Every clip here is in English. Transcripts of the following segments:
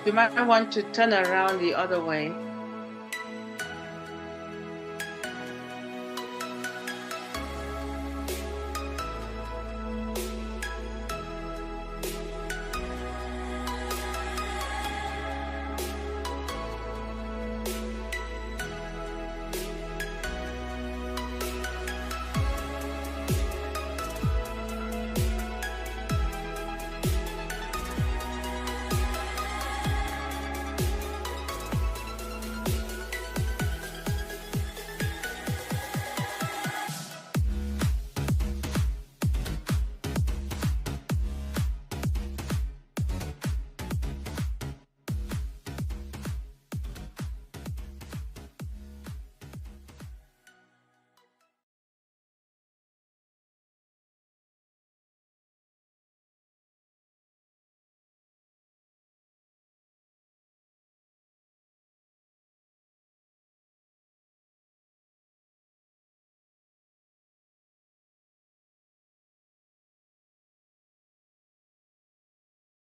You might want to turn around the other way.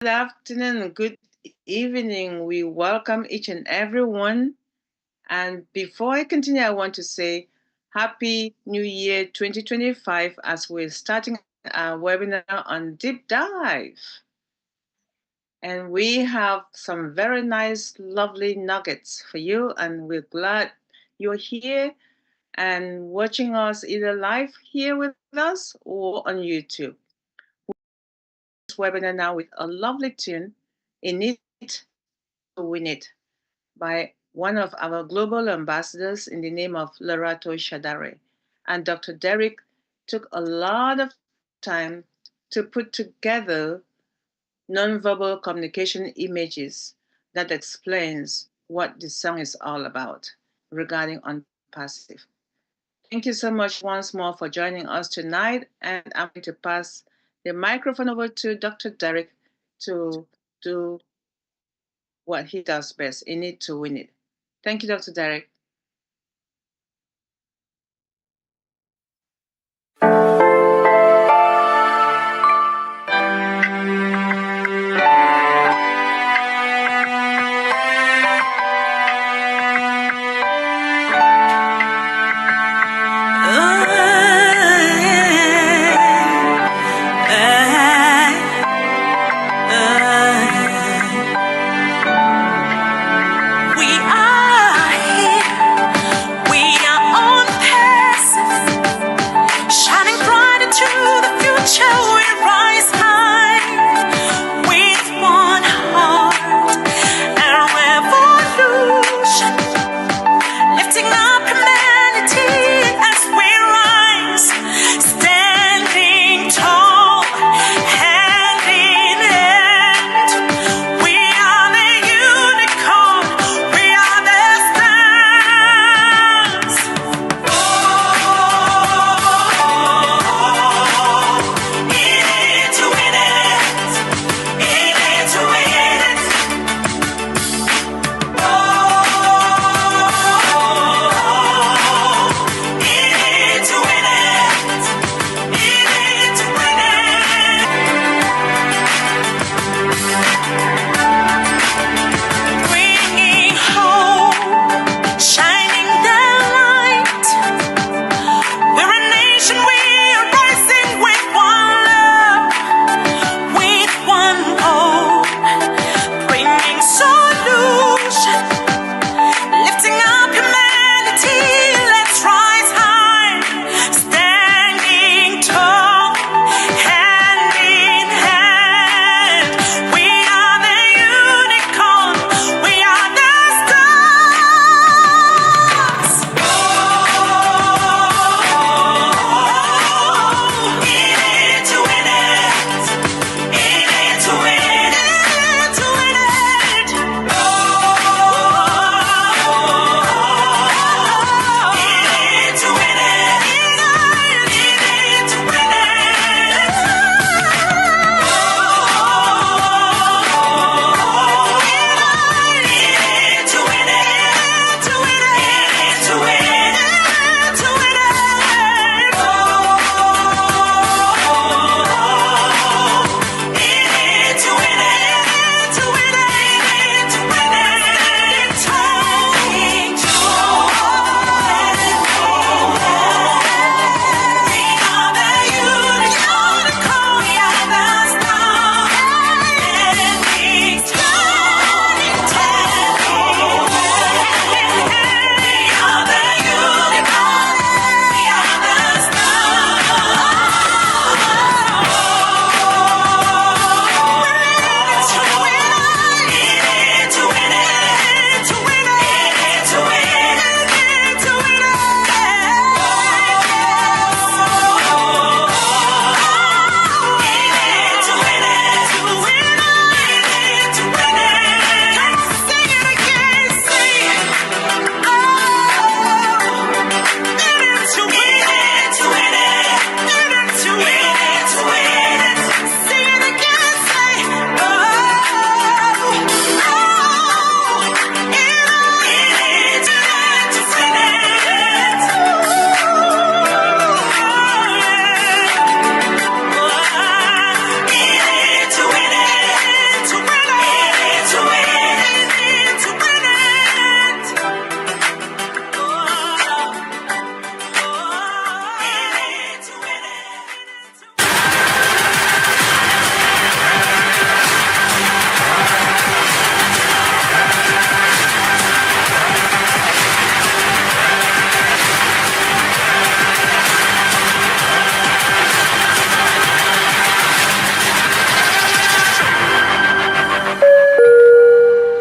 Good afternoon, good evening. We welcome each and every one. And before I continue, I want to say Happy New Year 2025 as we're starting our webinar on Deep Dive. And we have some very nice, lovely nuggets for you. And we're glad you're here and watching us either live here with us or on YouTube. This webinar now with a lovely tune, In It to Win It, by one of our global ambassadors in the name of Lerato Shadare. And Dr. Derek took a lot of time to put together nonverbal communication images that explains what the song is all about regarding unpassive. Thank you so much once more for joining us tonight. And I'm going to pass the microphone over to Dr. Derek to do what he does best, In It to Win It. Thank you, Dr. Derek. We are here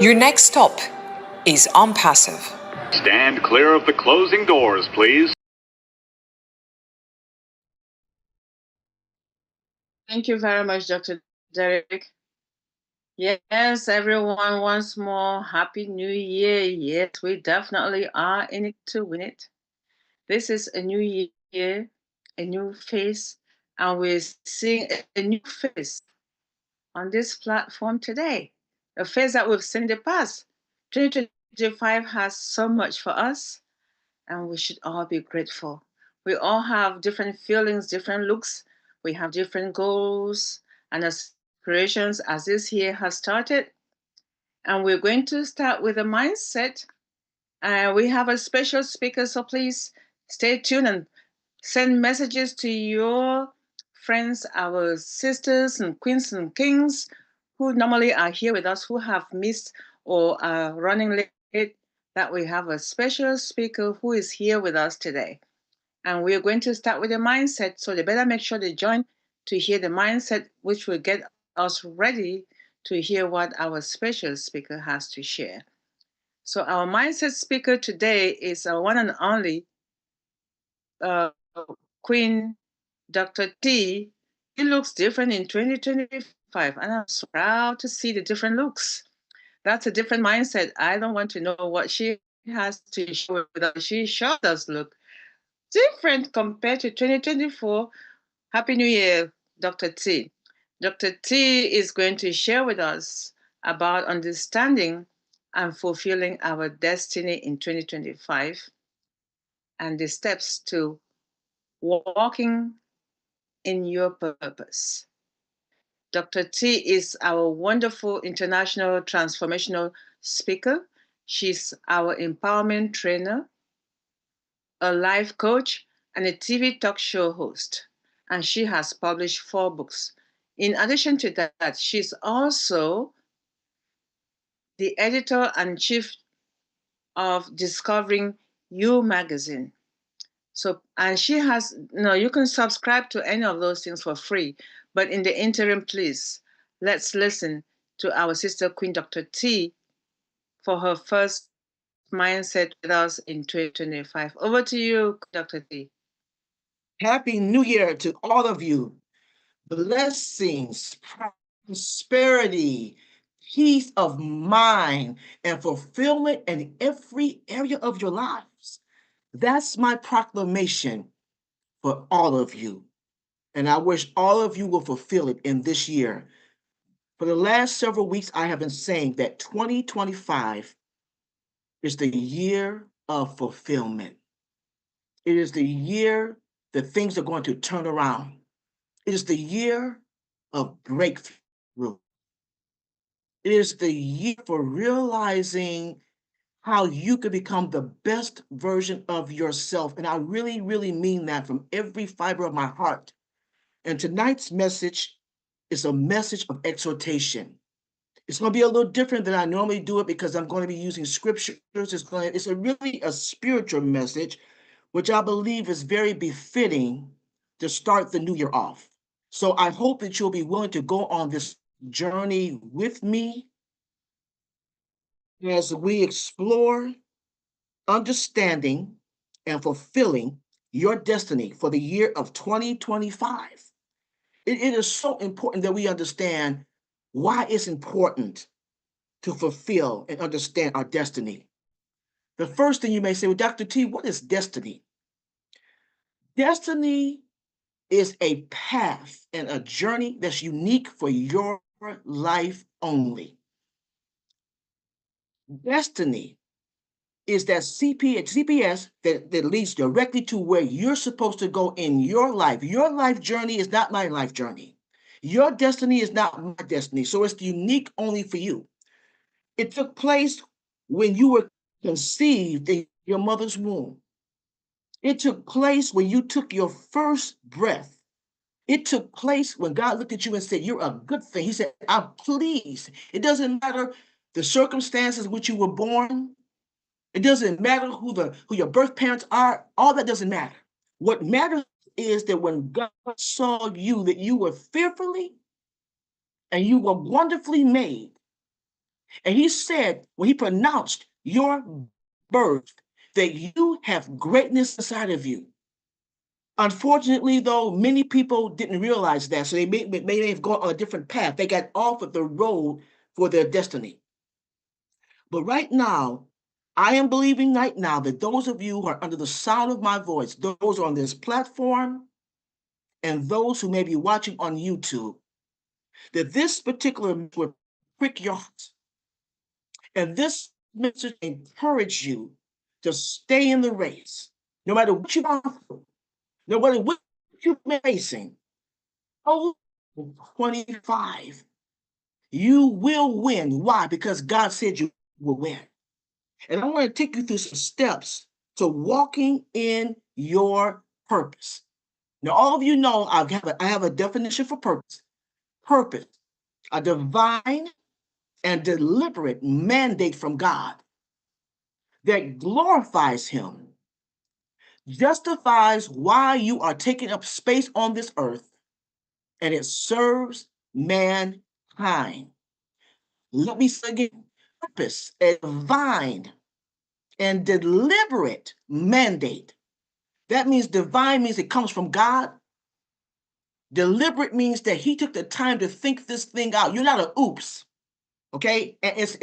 Your next stop is on Passive. Stand clear of the closing doors, please. Thank you very much, Dr. Derek. Yes, everyone, once more, Happy New Year. Yes, we definitely are in it to win it. This is a new year, a new face, and we're seeing a new face on this platform today. A face that we've seen in the past. 2025 has so much for us, and we should all be grateful. We all have different feelings, different looks. We have different goals and aspirations as this year has started. And we're going to start with a mindset. We have a special speaker, so please stay tuned and send messages to your friends, our sisters and queens and kings who normally are here with us, who have missed or are running late, that we have a special speaker who is here with us today. And we're going to start with the mindset, so they better make sure they join to hear the mindset, which will get us ready to hear what our special speaker has to share. So our mindset speaker today is our one and only uh, Queen Dr. T. He looks different in 2025, and I'm so proud to see the different looks. That's a different mindset. I don't want to know what she has to share with us. She sure does look different compared to 2024. Happy New Year, Dr. T. Dr. T is going to share with us about understanding and fulfilling our destiny in 2025 and the steps to walking in your purpose. Dr. T is our wonderful international transformational speaker. She's our empowerment trainer, a life coach, and a TV talk show host. And she has published 4 books. In addition to that, she's also the editor and chief of Discovering You magazine. So, and she has, no, you can subscribe to any of those things for free. But in the interim, please, let's listen to our sister Queen Dr. T for her first mindset with us in 2025. Over to you, Dr. T. Happy New Year to all of you. Blessings, prosperity, peace of mind, and fulfillment in every area of your lives. That's my proclamation for all of you. And I wish all of you will fulfill it in this year. For the last several weeks, I have been saying that 2025 is the year of fulfillment. It is the year that things are going to turn around. It is the year of breakthrough. It is the year for realizing how you could become the best version of yourself. And I really, really mean that from every fiber of my heart. And tonight's message is a message of exhortation. It's going to be a little different than I normally do it because I'm going to be using scriptures. It's really a spiritual message, which I believe is very befitting to start the new year off. So I hope that you'll be willing to go on this journey with me as we explore understanding and fulfilling your destiny for the year of 2025. It is so important that we understand why it's important to fulfill and understand our destiny. The first thing you may say, well, Dr. T, what is destiny? Destiny is a path and a journey that's unique for your life only. Destiny is that CPS that leads directly to where you're supposed to go in your life. Your life journey is not my life journey. Your destiny is not my destiny. So it's unique only for you. It took place when you were conceived in your mother's womb. It took place when you took your first breath. It took place when God looked at you and said, you're a good thing. He said, I'm pleased. It doesn't matter the circumstances in which you were born. It doesn't matter who your birth parents are. All that doesn't matter. What matters is that when God saw you, that you were fearfully and you were wonderfully made, And he said, when he pronounced your birth, that you have greatness inside of you. Unfortunately, though, many people didn't realize that, so they may have gone on a different path. They got off of the road for their destiny. But right now, I am believing right now that those of you who are under the sound of my voice, those on this platform, and those who may be watching on YouTube, that this particular message will prick your heart. And this message encourage you to stay in the race, no matter what you've gone through, no matter what you've been facing. Oh, 25, you will win. Why? Because God said you will win. And I want to take you through some steps to walking in your purpose. Now, all of you know I have a definition for purpose. Purpose, a divine and deliberate mandate from God that glorifies Him, justifies why you are taking up space on this earth, and it serves mankind. Let me say again, purpose, a divine and deliberate mandate. That means divine means it comes from God. Deliberate means that he took the time to think this thing out. You're not an oops, okay? And it's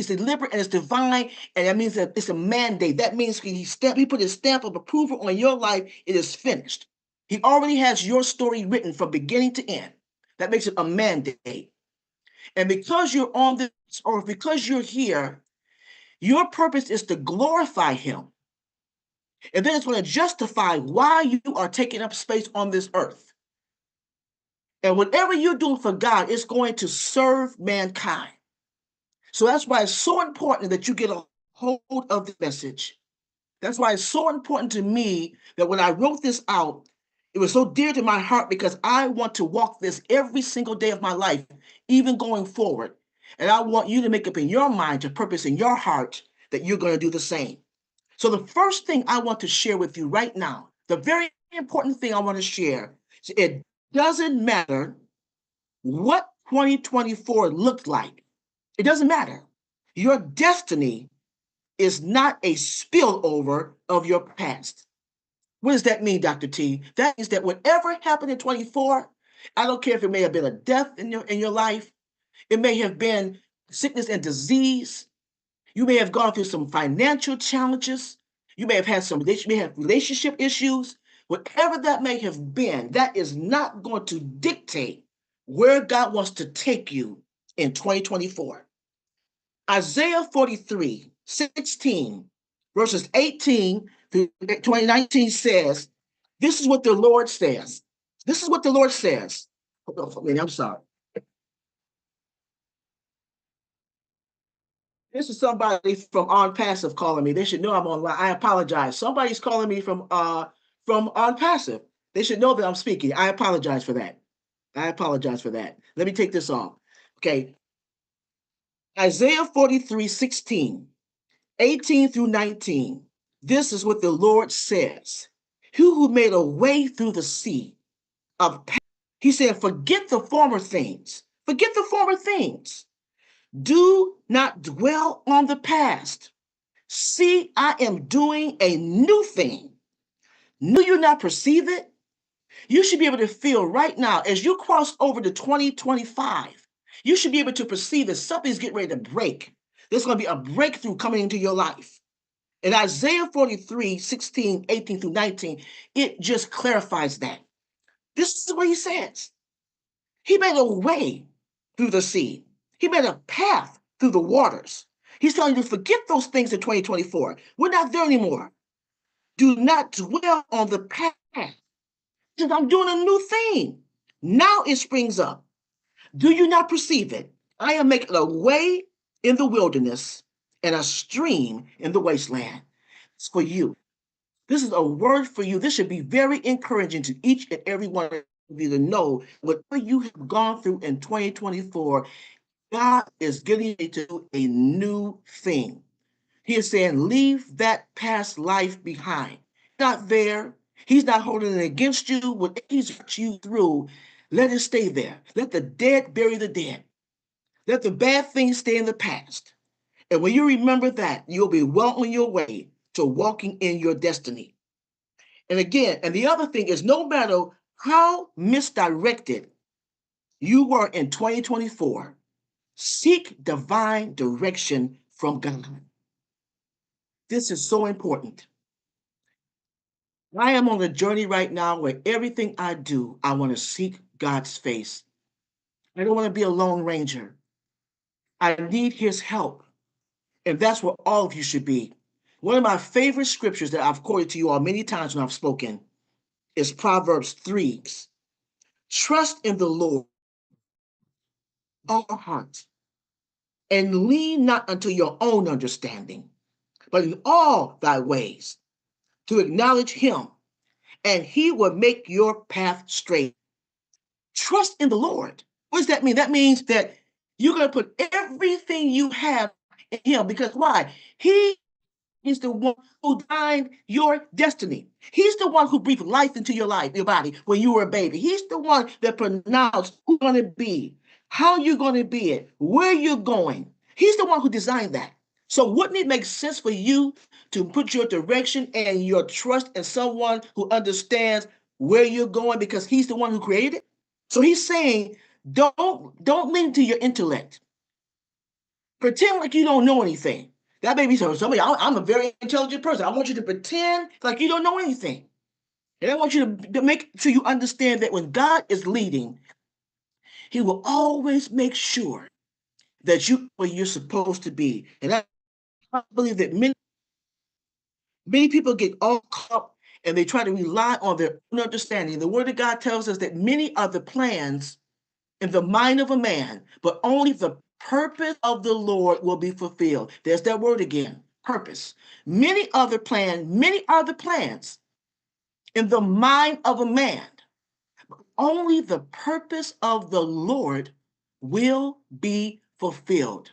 deliberate and it's divine, and that means that it's a mandate. That means he put his stamp of approval on your life. It is finished. He already has your story written from beginning to end. That makes it a mandate. And because you're on this, or because you're here, your purpose is to glorify him. And then it's going to justify why you are taking up space on this earth. And whatever you're doing for God, it's going to serve mankind. So that's why it's so important that you get a hold of the message. That's why it's so important to me that when I wrote this out, it was so dear to my heart because I want to walk this every single day of my life, even going forward. And I want you to make up in your mind, to purpose in your heart, that you're going to do the same. So the first thing I want to share with you right now, the very important thing I want to share, is it doesn't matter what 2024 looked like. It doesn't matter. Your destiny is not a spillover of your past. What does that mean, Dr. T? That means that whatever happened in 24, I don't care if it may have been a death in your life, it may have been sickness and disease, you may have gone through some financial challenges, you may have had relationship issues, whatever that may have been, that is not going to dictate where God wants to take you in 2024. Isaiah 43:16, verses 18 through 2019 says, this is what the Lord says. This is what the Lord says. Hold on for a minute, I'm sorry. This is somebody from On Passive calling me. They should know I'm online. I apologize. Somebody's calling me from On Passive. They should know that I'm speaking. I apologize for that. I apologize for that. Let me take this off. Okay. Isaiah 43:16, 18 through 19. This is what the Lord says. Who made a way through the sea of pain. He said, forget the former things. Forget the former things. Do not dwell on the past. See, I am doing a new thing. Do you not perceive it? You should be able to feel right now as you cross over to 2025. You should be able to perceive that something's getting ready to break. There's going to be a breakthrough coming into your life. In Isaiah 43:16, 18 through 19, it just clarifies that. This is what he says. He made a way through the sea. He made a path through the waters. He's telling you to forget those things in 2024. We're not there anymore. Do not dwell on the past. I'm doing a new thing. Now it springs up. Do you not perceive it? I am making a way in the wilderness and a stream in the wasteland. It's for you. This is a word for you. This should be very encouraging to each and every one of you to know whatever you have gone through in 2024, God is getting you to do a new thing. He is saying, leave that past life behind. Not there. He's not holding it against you. What he's put you through, let it stay there. Let the dead bury the dead. Let the bad things stay in the past. And when you remember that, you'll be well on your way to walking in your destiny. And again, and the other thing is no matter how misdirected you were in 2024, seek divine direction from God. This is so important. I am on a journey right now where everything I do, I want to seek God's face. I don't want to be a lone ranger. I need his help. And that's what all of you should be. One of my favorite scriptures that I've quoted to you all many times when I've spoken is Proverbs 3. Trust in the Lord all heart and lean not unto your own understanding, but in all thy ways to acknowledge him, and he will make your path straight. Trust in the Lord. What does that mean? That means that you're going to put everything you have in him, because why? He is the one who designed your destiny. He's the one who breathed life into your life, your body, when you were a baby. He's the one that pronounced who you're going to be, how you're going to be it, where you're going. He's the one who designed that. So wouldn't it make sense for you to put your direction and your trust in someone who understands where you're going, because he's the one who created it? So he's saying, don't lean to your intellect. Pretend like you don't know anything. That may be somebody. I'm a very intelligent person. I want you to pretend like you don't know anything. And I want you to make sure you understand that when God is leading, he will always make sure that you where you're supposed to be. And I believe that many people get all caught up and they try to rely on their own understanding. The word of God tells us that many are the plans in the mind of a man, but only the purpose of the Lord will be fulfilled. There's that word again, purpose. Many are the plans in the mind of a man. Only the purpose of the Lord will be fulfilled.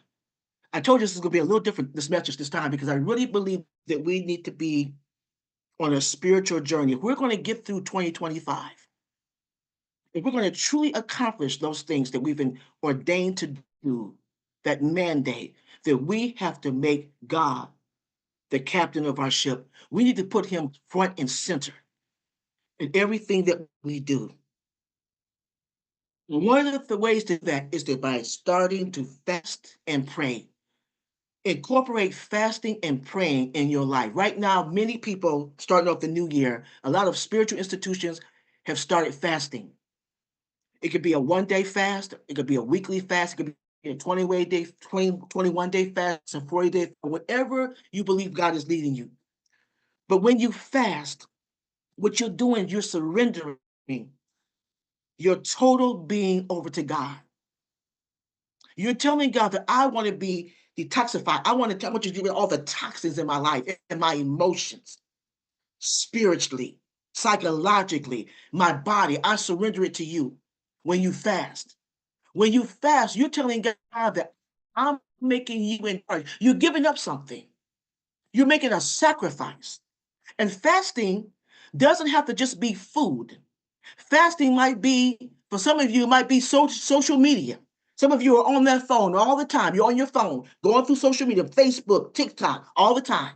I told you this is going to be a little different, this message this time, because I really believe that we need to be on a spiritual journey. If we're going to get through 2025, if we're going to truly accomplish those things that we've been ordained to do, that mandate, that we have to make God the captain of our ship. We need to put him front and center in everything that we do. And one of the ways to do that is by starting to fast and pray. Incorporate fasting and praying in your life. Right now, many people starting off the new year, a lot of spiritual institutions have started fasting. It could be a 1-day fast. It could be a weekly fast. It could be a 21-day fast, a 40-day, whatever you believe God is leading you. But when you fast, what you're doing, you're surrendering your total being over to God. You're telling God that I want to be detoxified. I want you to get rid of all the toxins in my life and my emotions, spiritually, psychologically, my body. I surrender it to you when you fast. When you fast, you're telling God that I'm making you in charge. You're giving up something. You're making a sacrifice. And fasting doesn't have to just be food. Fasting might be, for some of you, it might be social media. Some of you are on that phone all the time. You're on your phone, going through social media, Facebook, TikTok, all the time.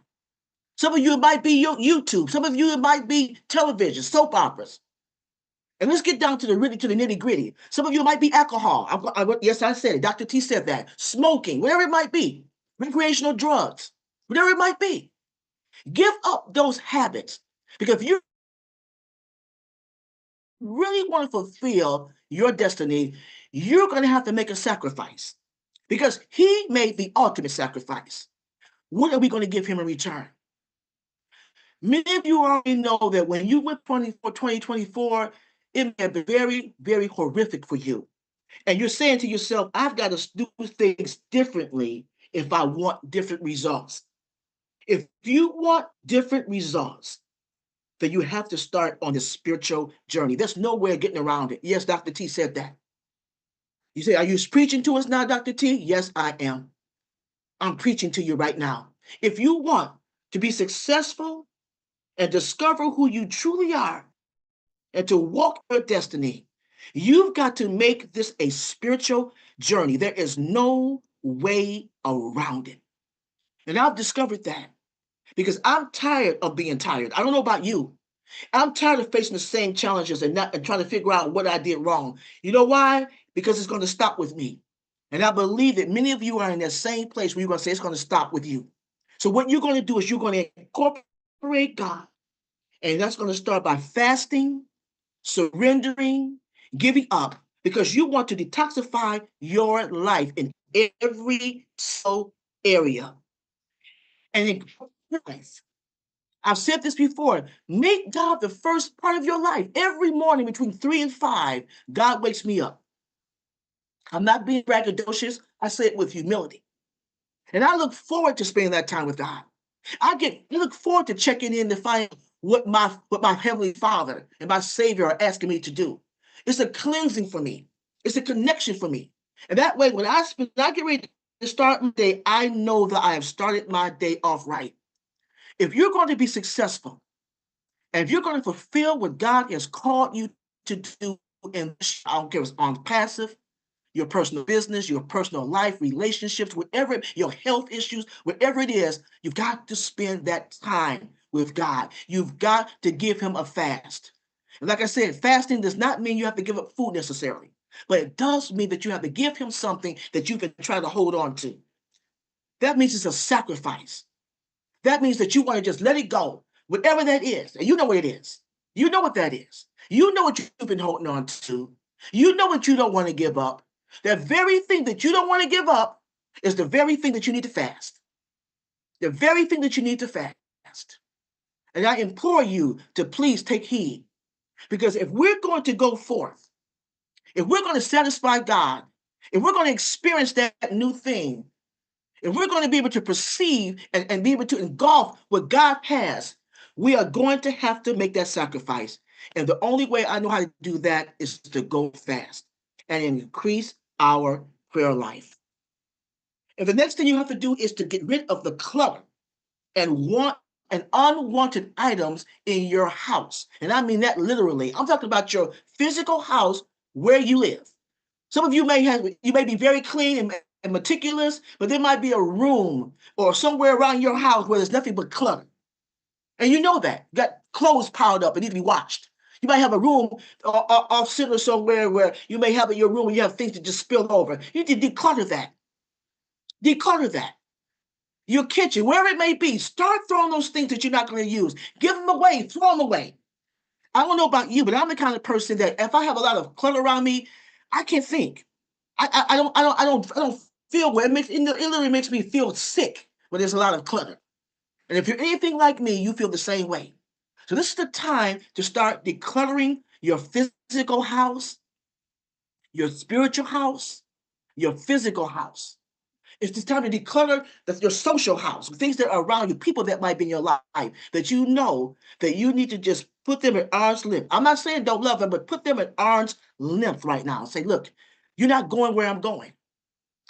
Some of you, it might be your YouTube. Some of you, it might be television, soap operas. And let's get down to the nitty gritty. Some of you might be alcohol. Yes, I said it. Dr. T said that. Smoking, whatever it might be. Recreational drugs, whatever it might be. Give up those habits. Because if you really want to fulfill your destiny, you're going to have to make a sacrifice. Because he made the ultimate sacrifice. What are we going to give him in return? Many of you already know that when you went 2024, it may have been very, very horrific for you. And you're saying to yourself, I've got to do things differently if I want different results. If you want different results, then you have to start on this spiritual journey. There's no way of getting around it. Yes, Dr. T said that. You say, are you preaching to us now, Dr. T? Yes, I am. I'm preaching to you right now. If you want to be successful and discover who you truly are and to walk your destiny, You've got to make this a spiritual journey. There is no way around it. And I've discovered that because I'm tired of being tired. I don't know about you. I'm tired of facing the same challenges and trying to figure out what I did wrong. You know why? Because it's going to stop with me. And I believe that many of you are in that same place where you're going to say it's going to stop with you. So what you're going to do is you're going to incorporate God. And that's going to start by fasting, surrendering, giving up, because you want to detoxify your life in every soul area. And in life, I've said this before, make God the first part of your life. Every morning between 3 and 5, God wakes me up. I'm not being braggadocious. I say it with humility. And I look forward to spending that time with God. I look forward to checking in to find what my Heavenly Father and my Savior are asking me to do. It's a cleansing for me. It's a connection for me. And that way, when I get ready to start my day, I know that I have started my day off right. If you're going to be successful, and if you're going to fulfill what God has called you to do in this, I don't care if it's on passive, your personal business, your personal life, relationships, whatever, your health issues, whatever it is, you've got to spend that time with God. You've got to give him a fast. And like I said, fasting does not mean you have to give up food necessarily, but it does mean that you have to give him something that you can try to hold on to. That means it's a sacrifice. That means that you want to just let it go, whatever that is. And you know what it is. You know what that is. You know what you've been holding on to. You know what you don't want to give up. That very thing that you don't want to give up is the very thing that you need to fast. The very thing that you need to fast. And I implore you to please take heed. Because if we're going to go forth, if we're going to satisfy God, if we're going to experience that new thing, if we're going to be able to perceive and be able to engulf what God has, we are going to have to make that sacrifice. And the only way I know how to do that is to go fast and increase our prayer life. And the next thing you have to do is to get rid of the clutter and unwanted items in your house. And I mean that literally. I'm talking about your physical house where you live. Some of you may be very clean and meticulous, but there might be a room or somewhere around your house where there's nothing but clutter. And you know that. You got clothes piled up and need to be washed. You might have a room off center somewhere where you may have in your room where you have things that just spill over. You need to declutter that. Declutter that. Your kitchen, wherever it may be, start throwing those things that you're not going to use. Give them away, throw them away. I don't know about you, but I'm the kind of person that if I have a lot of clutter around me, I can't think. I don't feel well. It literally makes me feel sick when there's a lot of clutter. And if you're anything like me, you feel the same way. So this is the time to start decluttering your physical house, your spiritual house, your physical house. It's the time to declutter your social house, things that are around you, people that might be in your life that you know that you need to just put them at arm's length. I'm not saying don't love them, but put them at arm's length right now. Say, look, you're not going where I'm going.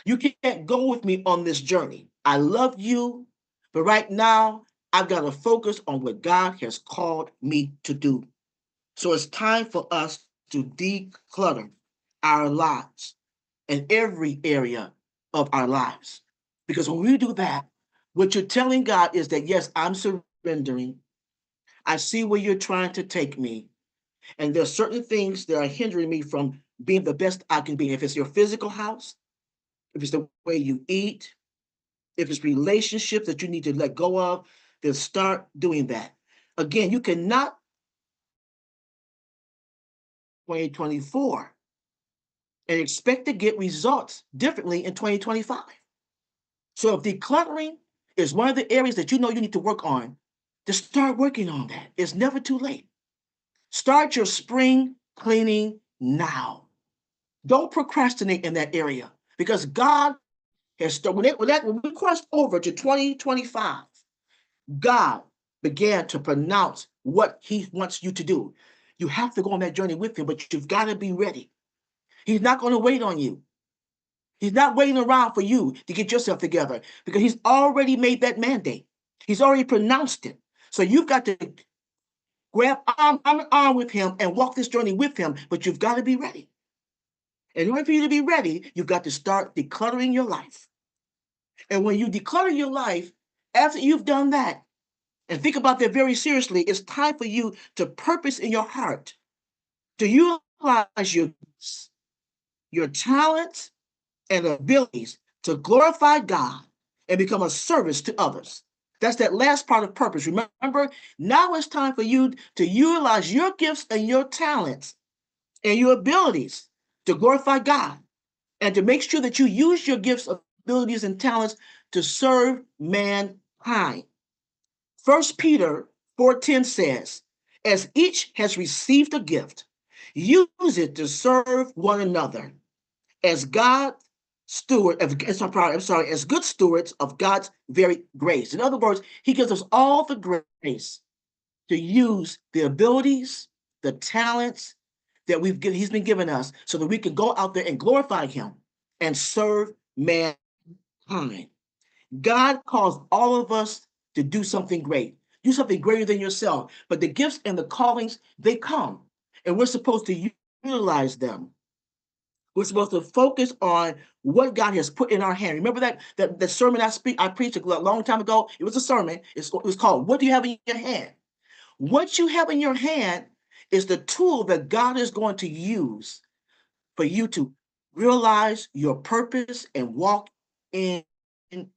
You can't go with me on this journey. I love you, but right now I've got to focus on what God has called me to do. So it's time for us to declutter our lives in every area of our lives. Because when we do that, what you're telling God is that, yes, I'm surrendering. I see where you're trying to take me. And there's certain things that are hindering me from being the best I can be. If it's your physical house, if it's the way you eat, if it's relationships that you need to let go of, then start doing that. Again, you cannot 2024 and expect to get results differently in 2025. So if decluttering is one of the areas that you know you need to work on, just start working on that. It's never too late. Start your spring cleaning now. Don't procrastinate in that area because God has started. When we crossed over to 2025, God began to pronounce what He wants you to do. You have to go on that journey with Him, but you've got to be ready. He's not going to wait on you. He's not waiting around for you to get yourself together because he's already made that mandate. He's already pronounced it. So you've got to grab arm in arm with him and walk this journey with him, but you've got to be ready. In order for you to be ready, you've got to start decluttering your life. And when you declutter your life, after you've done that, and think about that very seriously, it's time for you to purpose in your heart, to utilize your talents and abilities to glorify God and become a service to others. That's that last part of purpose. Remember, now it's time for you to utilize your gifts and your talents and your abilities to glorify God and to make sure that you use your gifts, abilities, and talents to serve mankind. 1 Peter 4:10 says, as each has received a gift, use it to serve one another as God steward, as good stewards of God's very grace. In other words, he gives us all the grace to use the abilities, the talents that he's been giving us so that we can go out there and glorify him and serve mankind. God calls all of us to do something great. Do something greater than yourself. But the gifts and the callings, they come. And we're supposed to utilize them. We're supposed to focus on what God has put in our hand. Remember that sermon I preached a long time ago? It was a sermon. It was called, What Do You Have in Your Hand? What you have in your hand is the tool that God is going to use for you to realize your purpose and walk in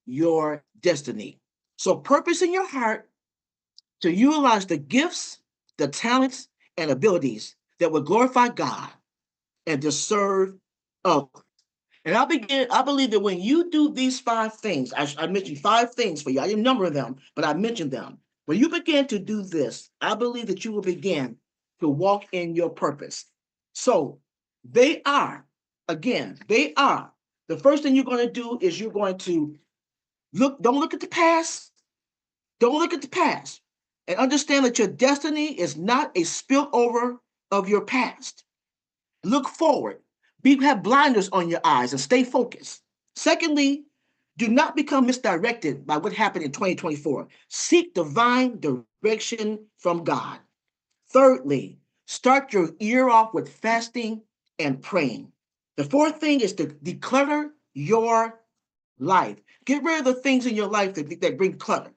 your destiny. So purpose in your heart to utilize the gifts, the talents, and abilities that will glorify God and to serve others. And I believe that when you do these 5 things, I mentioned 5 things for you. I didn't number them, but I mentioned them. When you begin to do this, I believe that you will begin to walk in your purpose. So they are, the first thing you're going to do is you're going to don't look at the past. Don't look at the past. And understand that your destiny is not a spillover of your past. Look forward. Have blinders on your eyes and stay focused. Secondly, do not become misdirected by what happened in 2024. Seek divine direction from God. Thirdly, start your year off with fasting and praying. The fourth thing is to declutter your life. Get rid of the things in your life that bring clutter.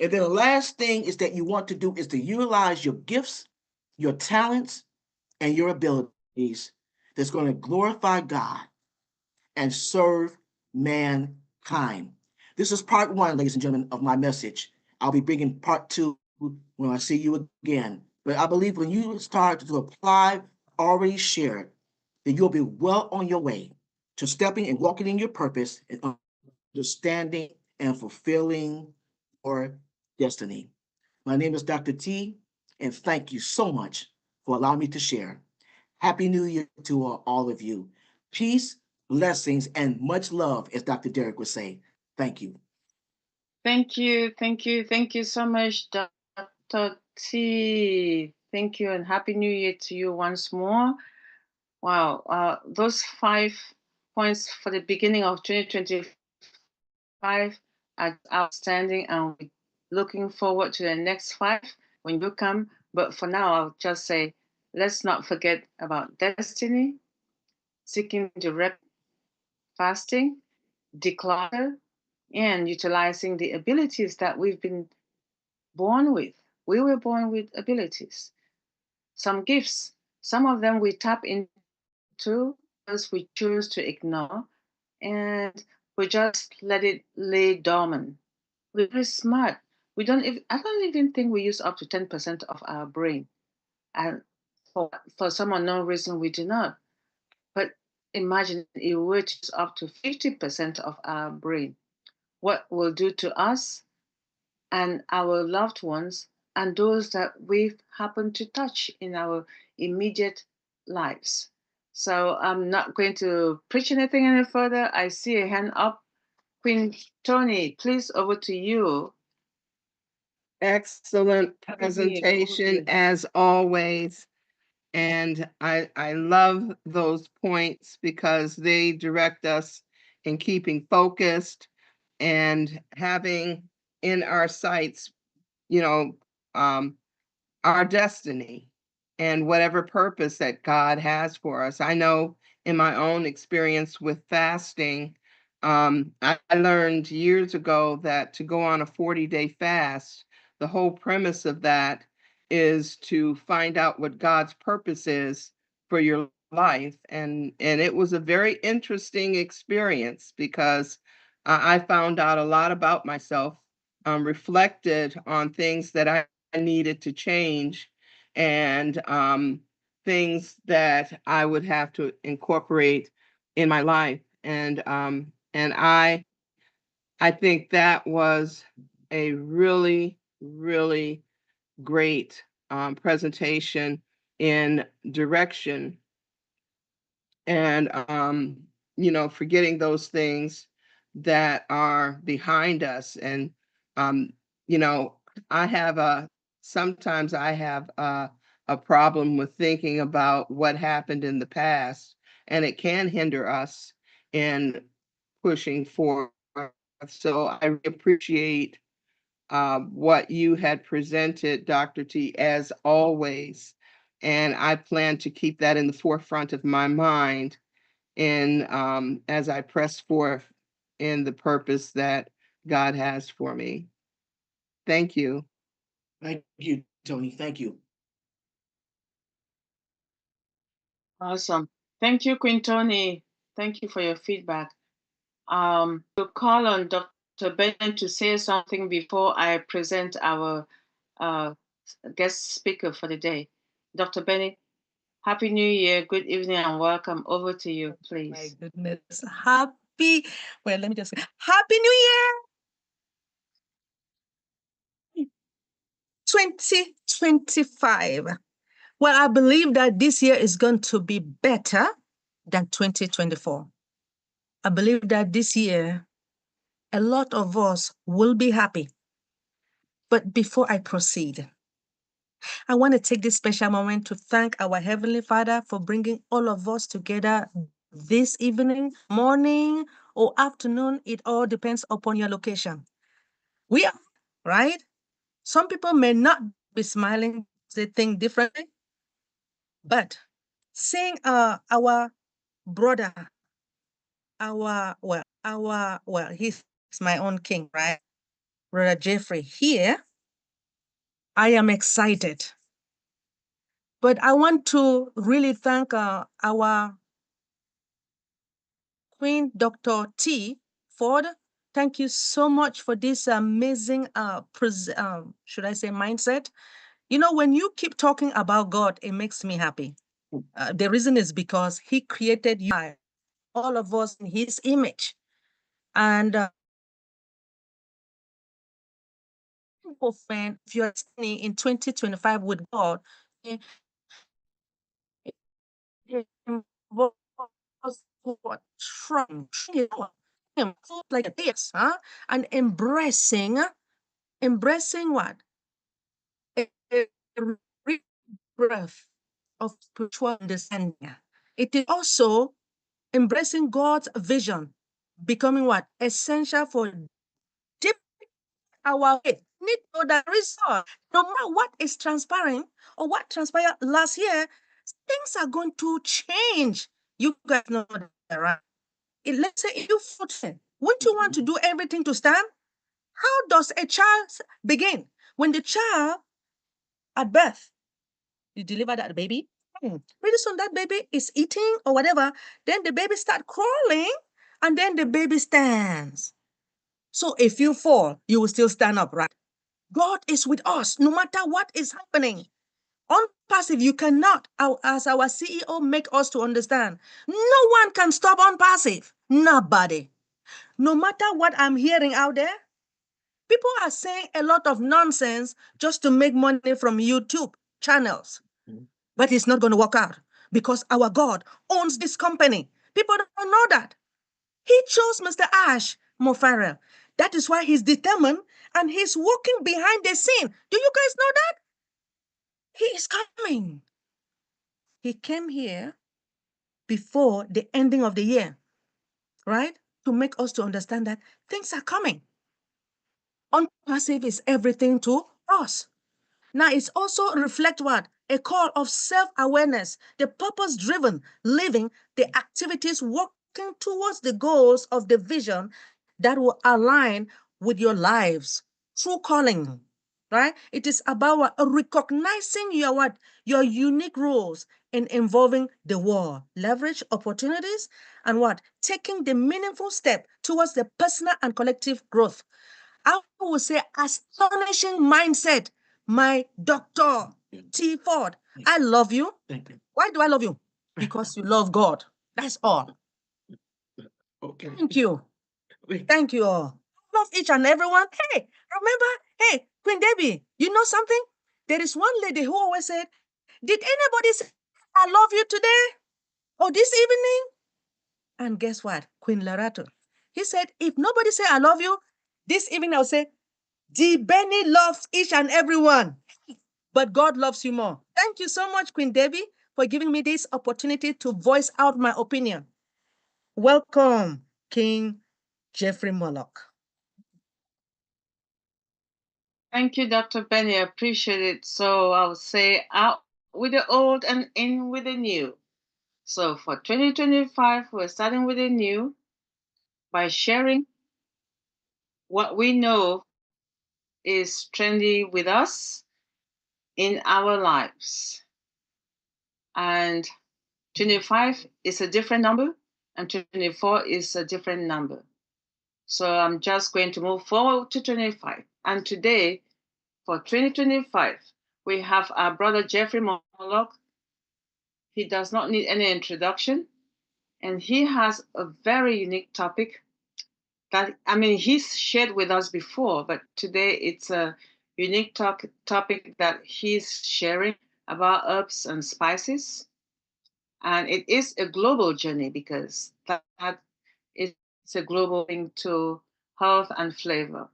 And then the last thing is that you want to do is to utilize your gifts, your talents, and your abilities that's going to glorify God and serve mankind. This is part 1, ladies and gentlemen, of my message. I'll be bringing part 2 when I see you again. But I believe when you start to apply already shared, then you'll be well on your way to stepping and walking in your purpose and understanding and fulfilling your destiny. My name is Dr. T, and thank you so much for allowing me to share. Happy New Year to all of you. Peace, blessings, and much love, as Dr. Derek would say. Thank you. Thank you, thank you, thank you so much, Dr. T. Thank you, and Happy New Year to you once more. Wow, those 5 points for the beginning of 2025 are outstanding, and we're looking forward to the next 5 when you come. But for now, I'll just say, let's not forget about destiny, seeking direct fasting, declutter, and utilizing the abilities that we've been born with. We were born with abilities, some gifts. Some of them we tap into, others we choose to ignore, and we just let it lay dormant. We're very smart. I don't even think we use up to 10% of our brain. And for some unknown reason, we do not. But imagine if we were to use up to 50% of our brain. What will do to us and our loved ones and those that we happen to touch in our immediate lives. So I'm not going to preach anything any further. I see a hand up. Queen Tony, please over to you. Excellent presentation as always. And I love those points because they direct us in keeping focused and having in our sights, you know, our destiny and whatever purpose that God has for us. I know in my own experience with fasting, I learned years ago that to go on a 40-day fast, the whole premise of that is to find out what God's purpose is for your life. And it was a very interesting experience because I found out a lot about myself, reflected on things that I needed to change, and things that I would have to incorporate in my life. And I think that was a really, really great presentation in direction, and forgetting those things that are behind us. And um you know I have a sometimes I have a problem with thinking about what happened in the past, and it can hinder us in pushing forward. So I really appreciate what you had presented, Dr. T, as always. And I plan to keep that in the forefront of my mind in as I press forth in the purpose that God has for me. Thank you. Thank you, Tony. Thank you. Awesome. Thank you, Quintoni. Thank you for your feedback. To call on Dr. Bennett to say something before I present our uh, guest speaker for the day. Dr. Bennett, Happy New Year, good evening, and welcome. Over to you, please. My goodness. Let me just say, Happy New Year 2025. Well, I believe that this year is going to be better than 2024. I believe that this year, a lot of us will be happy. But before I proceed, I want to take this special moment to thank our Heavenly Father for bringing all of us together this evening, morning, or afternoon. It all depends upon your location. We are, right? Some people may not be smiling, they think differently, but seeing our brother, he's my own king, right? Brother Jeffrey here, I am excited. But I want to really thank our Queen Dr. T. Ford. Thank you so much for this amazing, should I say, mindset. You know, when you keep talking about God, it makes me happy. The reason is because He created you, all of us, in His image. And if you're in 2025 with God, it involves what? Like this, huh? And embracing what? A rebirth of spiritual understanding. It is also embracing God's vision, becoming what? Essential for deep our faith. Need to know that result. No matter what is transpiring or what transpired last year, things are going to change. You guys know that, right? Let's say if you 14, wouldn't you want to do everything to stand? How does a child begin? When the child at birth, you deliver that baby, pretty soon that baby is eating or whatever, then the baby start crawling, and then the baby stands. So if you fall, you will still stand up, right? God is with us no matter what is happening. On passive, you cannot, as our CEO make us to understand, no one can stop on passive. Nobody. No matter what I'm hearing out there, people are saying a lot of nonsense just to make money from YouTube channels. But it's not going to work out because our God owns this company. People don't know that. He chose Mr. Ash Mofarel. That is why he's determined and he's working behind the scene. Do you guys know that? He is coming. He came here before the ending of the year, right? To make us to understand that things are coming. Unpassive is everything to us. Now, it's also reflect what? A call of self-awareness, the purpose-driven living, the activities working towards the goals of the vision that will align with your lives. True calling, right? It is about what? Recognizing your what? Your unique roles in involving the world, leverage opportunities, and what? Taking the meaningful step towards the personal and collective growth. I would say astonishing mindset. My Dr. T. Ford, I love you. Thank you. Why do I love you? Because you love God. That's all. Okay. Thank you. Thank you all. Love each and everyone. Hey, remember, hey, Queen Debbie, you know something? There is one lady who always said, did anybody say, I love you today or this evening? And guess what? Queen Larato. He said, if nobody say I love you, this evening I'll say, D. Benny loves each and everyone, but God loves you more. Thank you so much, Queen Debbie, for giving me this opportunity to voice out my opinion. Welcome, King Jeffrey Morlock. Thank you, Dr. Benny. I appreciate it. So I'll say out with the old and in with the new. So for 2025, we're starting with the new by sharing what we know is trendy with us in our lives. And 25 is a different number, and 24 is a different number. So I'm just going to move forward to 25. And today, for 2025, we have our brother Jeffrey Morlock. He does not need any introduction, and he has a very unique topic that, I mean, he's shared with us before, but today it's a unique topic that he's sharing about herbs and spices. And it is a global journey because that is a global thing to health and flavor.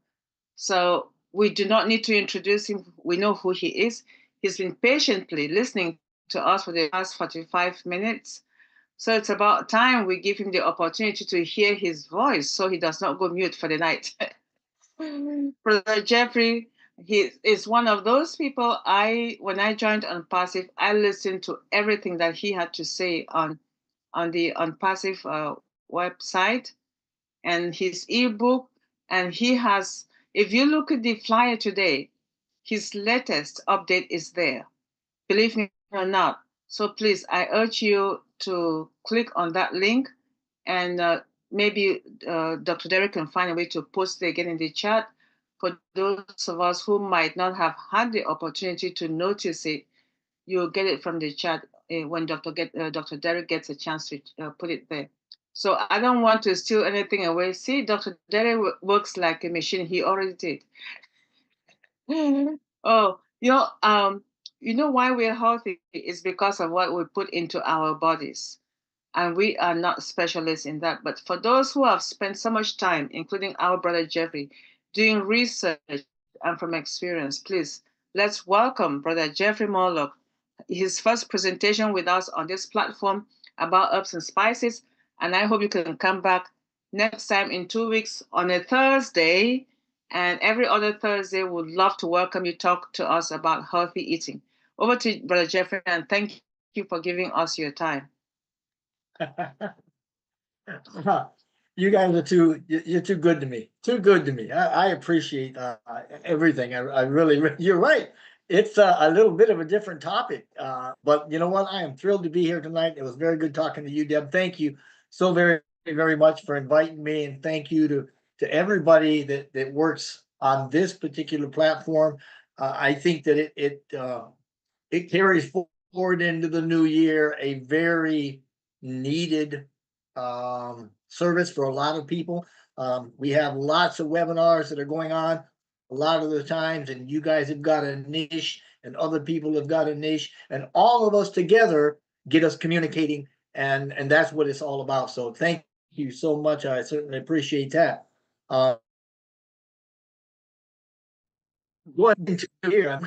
So we do not need to introduce him. We know who he is. He's been patiently listening to us for the past 45 minutes. So it's about time we give him the opportunity to hear his voice so he does not go mute for the night. Brother Jeffrey, he is one of those people when I joined on Passive, I listened to everything that he had to say on the on Passive website and his ebook. And he has, if you look at the flyer today, his latest update is there. Believe me or not. So please, I urge you to click on that link and maybe Dr. Derek can find a way to post it again in the chat for those of us who might not have had the opportunity to notice it. You'll get it from the chat when Dr. Derek gets a chance to put it there. So I don't want to steal anything away. See, Dr. Derek works like a machine. He already did. Oh, you know why we're healthy is because of what we put into our bodies. And we are not specialists in that. But for those who have spent so much time, including our brother Jeffrey, doing research and from experience, please let's welcome brother Jeffrey Morlock. His first presentation with us on this platform about herbs and spices. And I hope you can come back next time in 2 weeks on a Thursday. And every other Thursday, we'd love to welcome you talk to us about healthy eating. Over to you, brother Jeffrey, and thank you for giving us your time. You guys are you're too good to me. Too good to me. I appreciate everything. I really, you're right. It's a little bit of a different topic. But you know what? I am thrilled to be here tonight. It was very good talking to you, Deb. Thank you so very, very much for inviting me. And thank you to everybody that works on this particular platform. I think that it carries forward into the new year a very needed service for a lot of people. We have lots of webinars that are going on a lot of the times, and you guys have got a niche, and other people have got a niche, and all of us together get us communicating, and that's what it's all about. So thank you so much. I certainly appreciate that. Going into here,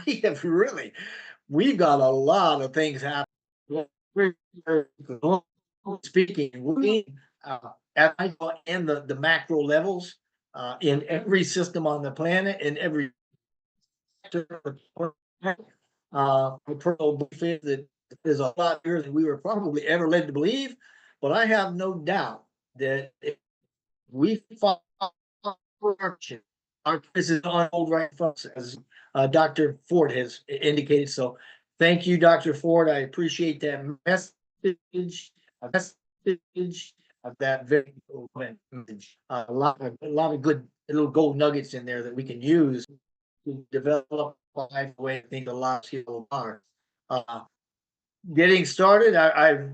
we've got a lot of things happening. Speaking, at and the macro levels in every system on the planet, in every My personal belief is that there's a lot here than we were probably ever led to believe, but I have no doubt that if we follow direction, our this is on hold right in front of us, as Dr. Ford has indicated. So thank you, Dr. Ford. I appreciate that message of that very message. A lot of good little gold nuggets in there that we can use to develop a life way I think a lot of people are. Uh, Getting started, I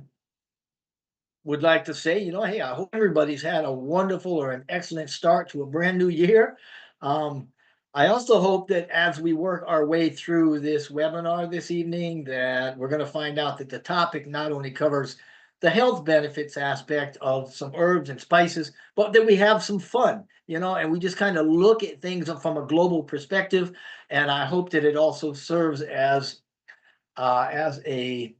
would like to say, hey, I hope everybody's had a wonderful or an excellent start to a brand new year. Um, I also hope that as we work our way through this webinar this evening, that we're going to find out that the topic not only covers the health benefits aspect of some herbs and spices, but that we have some fun, and we just kind of look at things from a global perspective. And I hope that it also serves as a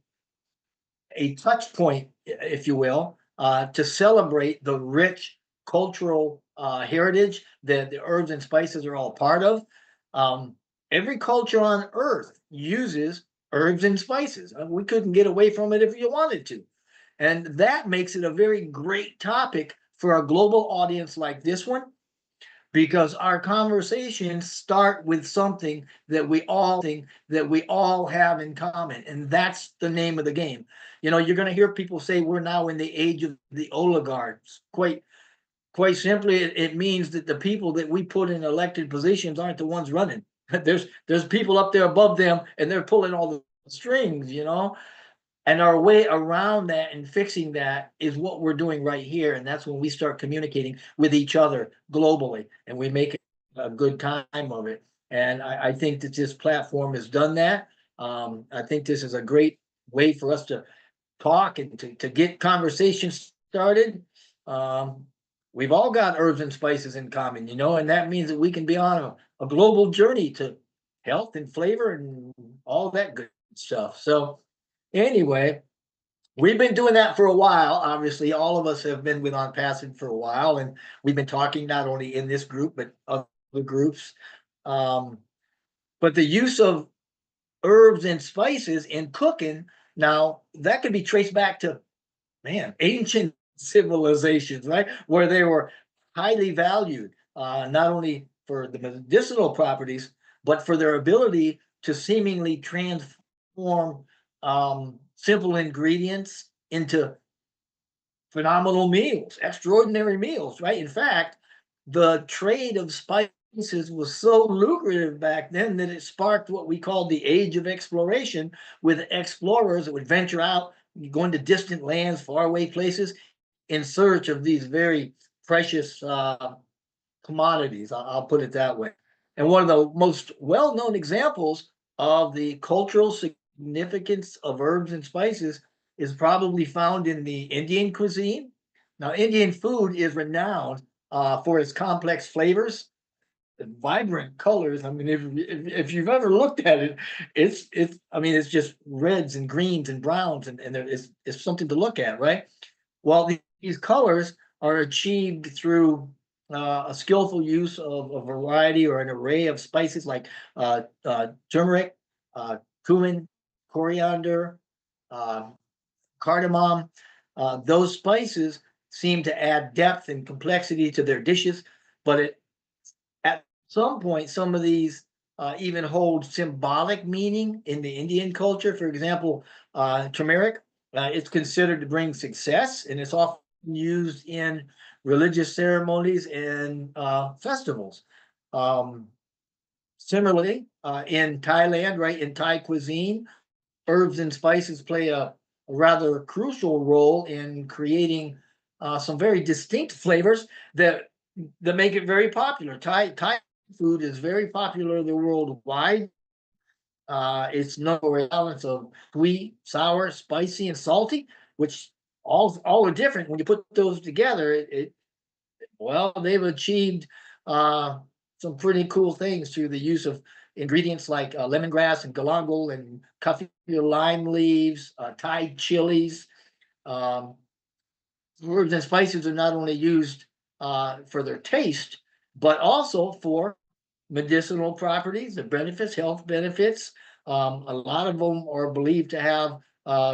touch point, if you will, to celebrate the rich cultural heritage that the herbs and spices are all part of. Um, every culture on earth uses herbs and spices. We couldn't get away from it if you wanted to. And that makes it a very great topic for a global audience like this one, because our conversations start with something that we all have in common, and that's the name of the game. You're going to hear people say we're now in the age of the oligarchs. Quite simply, it means that the people that we put in elected positions aren't the ones running. There's people up there above them, and they're pulling all the strings. And our way around that and fixing that is what we're doing right here. And that's when we start communicating with each other globally, and we make a good time of it. And I think that this platform has done that. I think this is a great way for us to talk and to get conversations started. Um, we've all got herbs and spices in common, and that means that we can be on a global journey to health and flavor and all that good stuff. So, anyway, we've been doing that for a while. Obviously, all of us have been with On Passage for a while, and we've been talking not only in this group but other groups. Um, but the use of herbs and spices in cooking, now that could be traced back to, man, ancient civilizations, right? Where they were highly valued, not only for the medicinal properties, but for their ability to seemingly transform simple ingredients into phenomenal meals, extraordinary meals, right? In fact, the trade of spices was so lucrative back then that it sparked what we called the age of exploration, with explorers that would venture out, going to distant lands, faraway places, in search of these very precious commodities. I'll put it that way. And one of the most well-known examples of the cultural significance of herbs and spices is probably found in the Indian cuisine. Now, Indian food is renowned for its complex flavors and vibrant colors. I mean, if you've ever looked at it, it's just reds and greens and browns, and it's something to look at, right? Well, these colors are achieved through a skillful use of a variety or an array of spices like turmeric, uh, cumin, coriander, uh, cardamom. Those spices seem to add depth and complexity to their dishes, but at some point, some of these even hold symbolic meaning in the Indian culture. For example, turmeric, it's considered to bring success, and it's often used in religious ceremonies and festivals. Um, Similarly, in Thailand, right, in Thai cuisine, herbs and spices play a rather crucial role in creating some very distinct flavors that make it very popular. Thai food is very popular worldwide. It's known for a balance of sweet, sour, spicy, and salty, which all are different. When you put those together, well, they've achieved uh, some pretty cool things through the use of ingredients like lemongrass and galangal and kaffir lime leaves, Thai chilies. Um, Herbs and spices are not only used for their taste, but also for medicinal properties, the benefits, health benefits. A lot of them are believed to have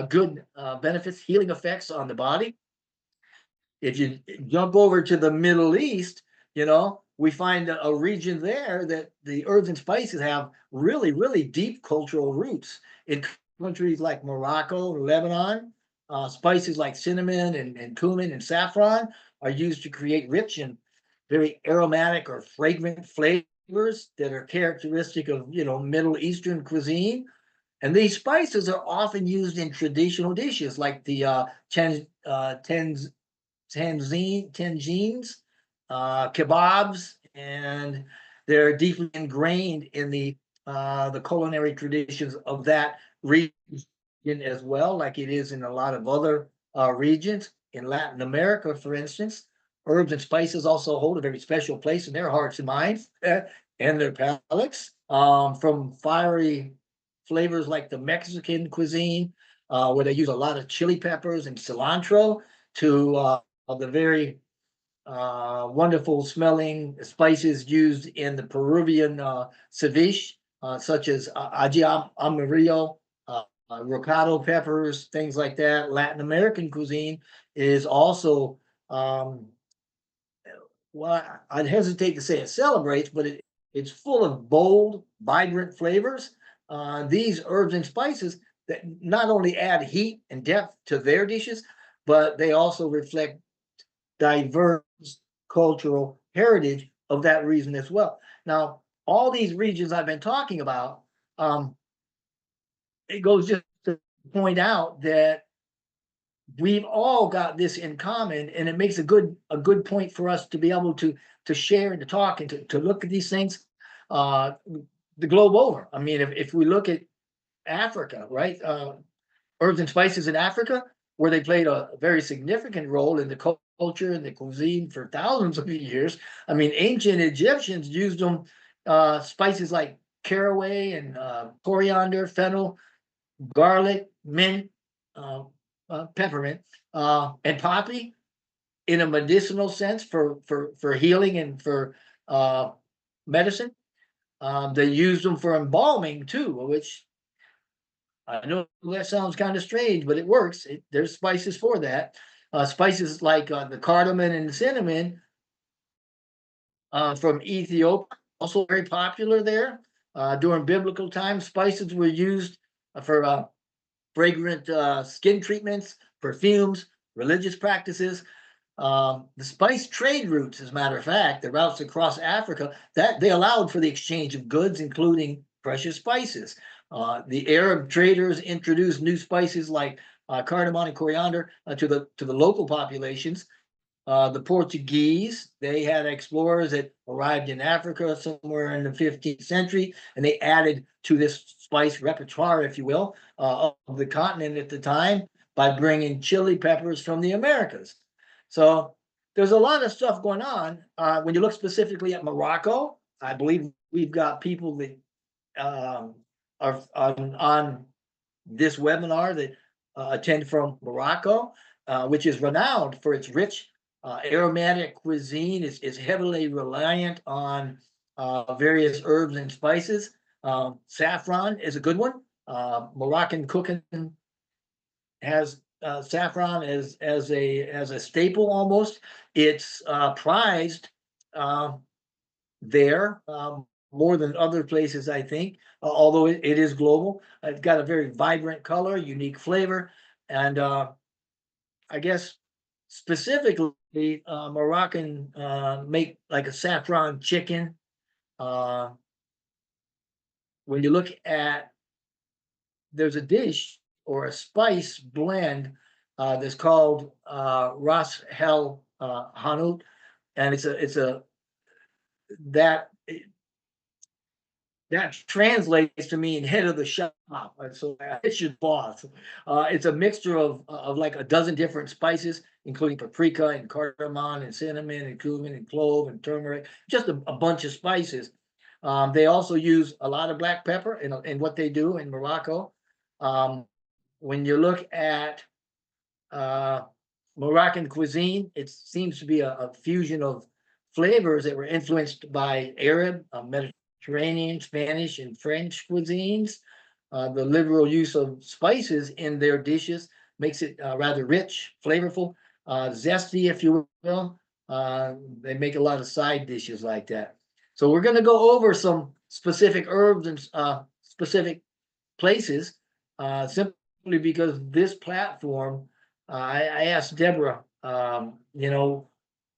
good benefits, healing effects on the body. If you jump over to the Middle East, we find a region there that the herbs and spices have really, really deep cultural roots. In countries like Morocco, Lebanon, spices like cinnamon and cumin and saffron are used to create rich and very aromatic or fragrant flavors that are characteristic of, Middle Eastern cuisine. And these spices are often used in traditional dishes like the tangines, kebabs, and they're deeply ingrained in the culinary traditions of that region as well, like it is in a lot of other regions. In Latin America, for instance, herbs and spices also hold a very special place in their hearts and minds and their palates. From fiery flavors like the Mexican cuisine, where they use a lot of chili peppers and cilantro, to the very wonderful smelling spices used in the Peruvian ceviche, such as ají amarillo, rocado peppers, things like that. Latin American cuisine is also, well, I'd hesitate to say it celebrates, but it's full of bold, vibrant flavors. These herbs and spices that not only add heat and depth to their dishes, but they also reflect diverse cultural heritage of that region as well. Now, all these regions I've been talking about, it goes just to point out that we've all got this in common, and it makes a good point for us to be able to share and to talk and to look at these things uh, the globe over. I mean, if we look at Africa, right? Herbs and spices in Africa, where they played a very significant role in the culture and the cuisine for thousands of years. I mean, ancient Egyptians used them, spices like caraway and coriander, fennel, garlic, mint, uh, peppermint, and poppy in a medicinal sense for healing and for uh, medicine. They used them for embalming too, which I know that sounds kind of strange, but it works. There's spices for that. Spices like the cardamom and cinnamon from Ethiopia, also very popular there. During biblical times, spices were used for fragrant skin treatments, perfumes, religious practices. The spice trade routes, as a matter of fact, the routes across Africa, that they allowed for the exchange of goods, including precious spices. The Arab traders introduced new spices like cardamom and coriander to the local populations. The Portuguese, they had explorers that arrived in Africa somewhere in the 15th century, and they added to this spice repertoire, if you will, of the continent at the time by bringing chili peppers from the Americas. So there's a lot of stuff going on. When you look specifically at Morocco, I believe we've got people that are on this webinar that attend from Morocco, which is renowned for its rich aromatic cuisine. Is heavily reliant on various herbs and spices. Saffron is a good one. Moroccan cooking has saffron as a staple almost. It's prized uh, there more than other places, I think, although it is global. It's got a very vibrant color, unique flavor, and I guess specifically Moroccan make like a saffron chicken. Uh, when you look at, there's a dish or a spice blend that's called Ras Hel Hanout, and it's a that that translates to mean head of the shop. So it's your boss. It's a mixture of like a dozen different spices, including paprika and cardamom and cinnamon and cumin and clove and turmeric, just a bunch of spices. They also use a lot of black pepper in what they do in Morocco. Um, when you look at uh, Moroccan cuisine, it seems to be a fusion of flavors that were influenced by Arab, Mediterranean, Spanish, and French cuisines. The liberal use of spices in their dishes makes it rather rich, flavorful, zesty, if you will. They make a lot of side dishes like that. So we're going to go over some specific herbs and specific places, simply because this platform, I asked Deborah,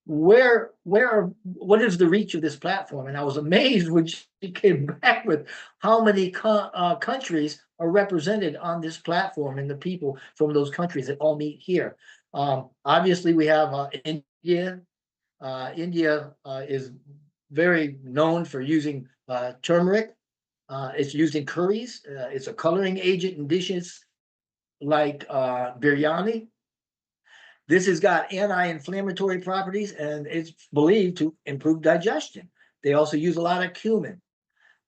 what is the reach of this platform? And I was amazed when she came back with how many countries are represented on this platform and the people from those countries that all meet here. Obviously, we have India. India is very known for using turmeric. It's used in curries. It's a coloring agent in dishes like biryani. This has got anti-inflammatory properties and it's believed to improve digestion. They also use a lot of cumin.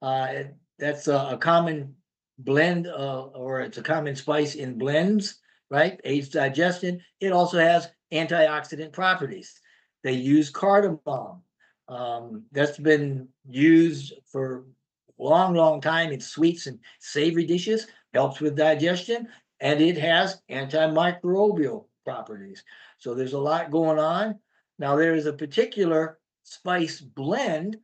That's a common blend, or it's a common spice in blends, right? Aids digestion. It also has antioxidant properties. They use cardamom. That's been used for a long, long time in sweets and savory dishes, helps with digestion, and it has antimicrobial properties. So there's a lot going on. Now, there is a particular spice blend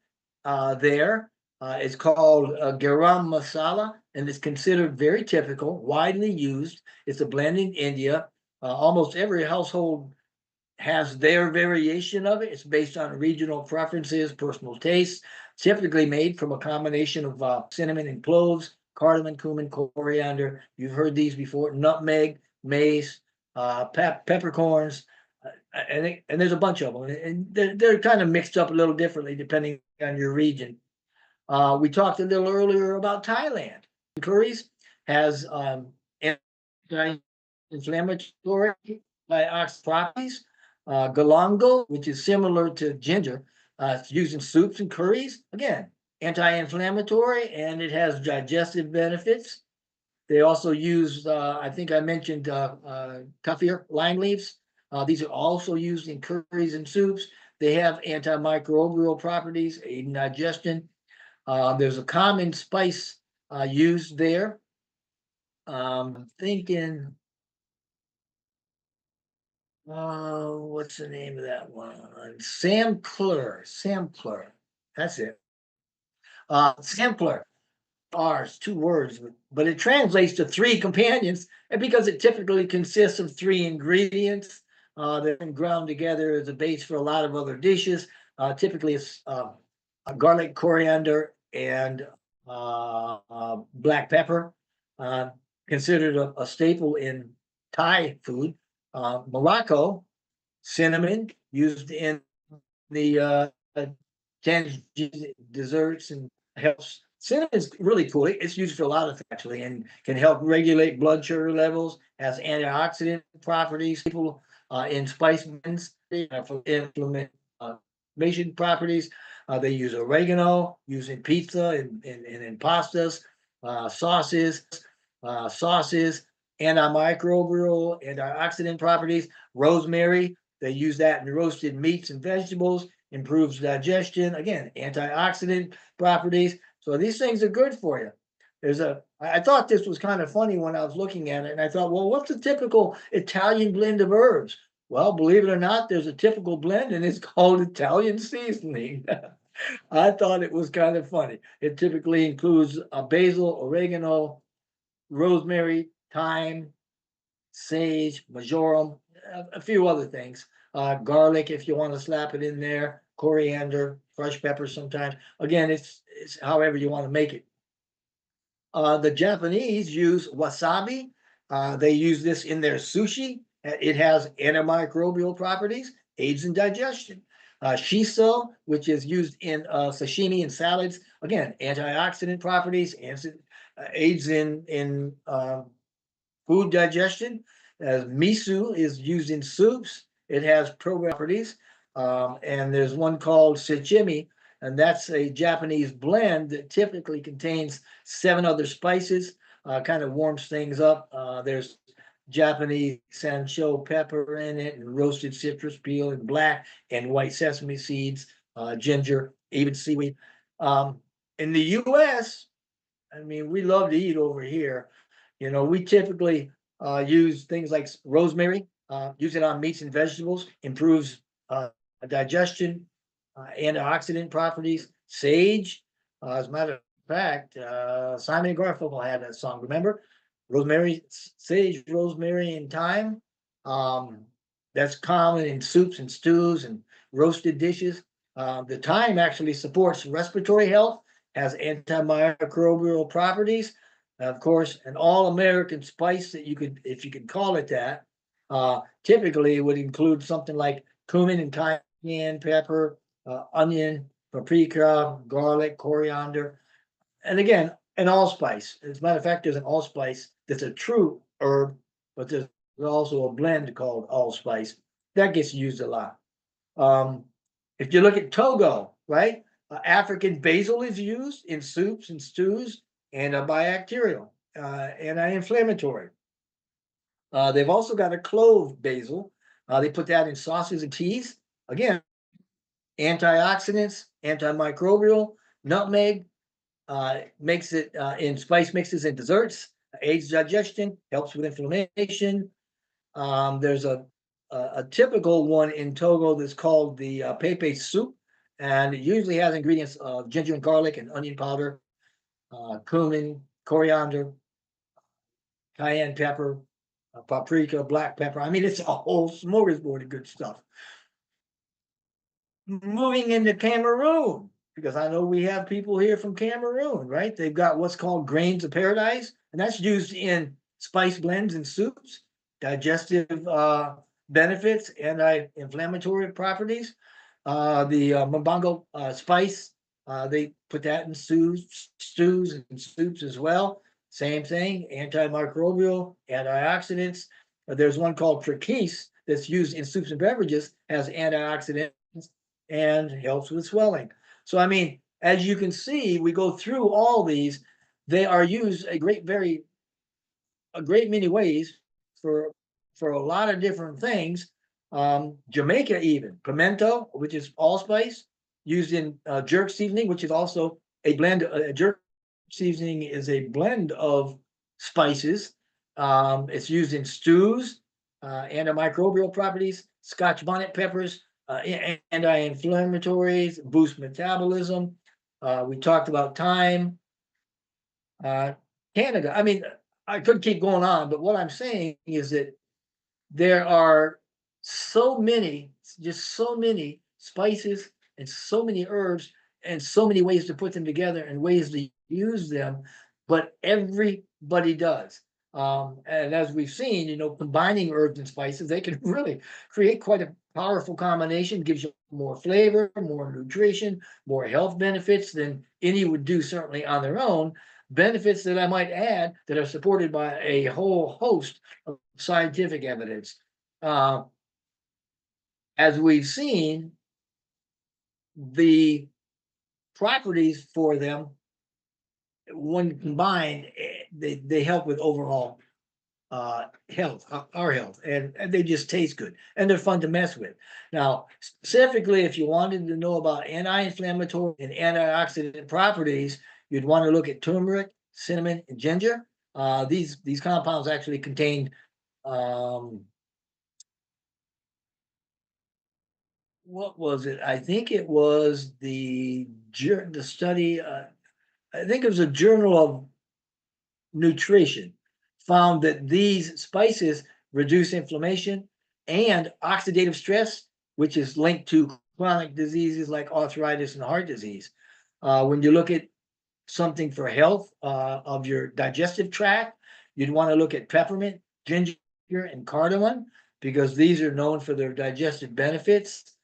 there. It's called garam masala, and it's considered very typical, widely used. It's a blend in India. Almost every household has their variation of it. It's based on regional preferences, personal tastes, typically made from a combination of cinnamon and cloves, cardamom, cumin, coriander. You've heard these before, nutmeg, mace, peppercorns, and there's a bunch of them. And they're kind of mixed up a little differently depending on your region. We talked a little earlier about Thailand. Curries has anti-inflammatory antioxidant properties. Galangal, which is similar to ginger, it's used in soups and curries. Again, anti-inflammatory, and it has digestive benefits. They also use, I think I mentioned kaffir, lime leaves. These are also used in curries and soups. They have antimicrobial properties, aid in digestion. There's a common spice used there. I'm thinking, what's the name of that one? Sampler. That's it. Sampler. R's, two words, but it translates to three companions, and because it typically consists of three ingredients that are ground together as a base for a lot of other dishes. Typically, it's garlic, coriander, and black pepper, uh, considered a staple in Thai food. Morocco, cinnamon, used in the canned desserts and helps. Cinnamon is really cool. It's used for a lot of things actually, and can help regulate blood sugar levels. Has antioxidant properties. People in spice blends for inflammation properties. They use oregano, used in pizza and in pastas, sauces, antimicrobial, antioxidant properties. Rosemary, they use that in roasted meats and vegetables, improves digestion. Again, antioxidant properties. So these things are good for you. I thought this was kind of funny when I was looking at it, and I thought, well, what's a typical Italian blend of herbs? Well, believe it or not, there's a typical blend, and it's called Italian seasoning. I thought it was kind of funny. It typically includes basil, oregano, rosemary, thyme, sage, marjoram, a few other things. Garlic, if you want to slap it in there, coriander, fresh pepper sometimes. Again, it's however you want to make it. The Japanese use wasabi. They use this in their sushi. It has antimicrobial properties, aids in digestion. Shiso, which is used in sashimi and salads, again, antioxidant properties, aids in food digestion. Miso is used in soups. It has properties. And there's one called sashimi, and that's a Japanese blend that typically contains 7 other spices, kind of warms things up. There's Japanese sansho pepper in it, and roasted citrus peel, and black and white sesame seeds, ginger, even seaweed. In the U.S., I mean, we love to eat over here. We typically use things like rosemary, use it on meats and vegetables, improves digestion, antioxidant properties. Sage, as a matter of fact, Simon and Garfunkel had that song. Remember, rosemary, sage, rosemary, and thyme. Um, that's common in soups and stews and roasted dishes. The thyme actually supports respiratory health, has antimicrobial properties. Of course, an all-American spice that you could, if you could call it that, typically would include something like cumin and cayenne pepper, onion, paprika, garlic, coriander, and again, an allspice. As a matter of fact, there's an allspice that's a true herb, but there's also a blend called allspice that gets used a lot. Um, if you look at Togo, right, African basil is used in soups and stews, antibacterial, anti-inflammatory. They've also got a clove basil. They put that in sauces and teas. Again, antioxidants, antimicrobial, nutmeg, makes it in spice mixes and desserts, aids digestion, helps with inflammation. There's a typical one in Togo that's called the pepe soup, and it usually has ingredients of ginger and garlic and onion powder, cumin, coriander, cayenne pepper, paprika, black pepper. I mean, it's a whole smorgasbord of good stuff. Moving into Cameroon, because I know we have people here from Cameroon, right? They've got what's called grains of paradise, and that's used in spice blends and soups, digestive benefits, anti-inflammatory properties. The Mbongo spice, they put that in stews and soups as well. Same thing, antimicrobial, antioxidants. There's one called Perquise that's used in soups and beverages, has antioxidants and helps with swelling. So, I mean, as you can see, we go through all these. They are used a great many ways for for a lot of different things. Jamaica, even pimento, which is allspice, used in jerk seasoning, which is also a blend. Jerk seasoning is a blend of spices. It's used in stews, antimicrobial properties. Scotch bonnet peppers, anti-inflammatories, boost metabolism. We talked about thyme. Uh, Canada. I mean, I could keep going on, but what I'm saying is that there are so many, just so many spices and so many herbs and so many ways to put them together and ways to use them, but everybody does. And as we've seen, combining herbs and spices, they can really create quite a powerful combination, gives you more flavor, more nutrition, more health benefits than any would do certainly on their own. Benefits that I might add that are supported by a whole host of scientific evidence. Uh, as we've seen, the properties for them, when combined, they help with overall health, our health, and they just taste good and they're fun to mess with. Now, specifically, if you wanted to know about anti-inflammatory and antioxidant properties, you'd want to look at turmeric, cinnamon, and ginger. These compounds actually contain what was it? I think it was the study. I think it was a journal of nutrition found that these spices reduce inflammation and oxidative stress, which is linked to chronic diseases like arthritis and heart disease. When you look at something for health of your digestive tract, you'd want to look at peppermint, ginger, and cardamom because these are known for their digestive benefits.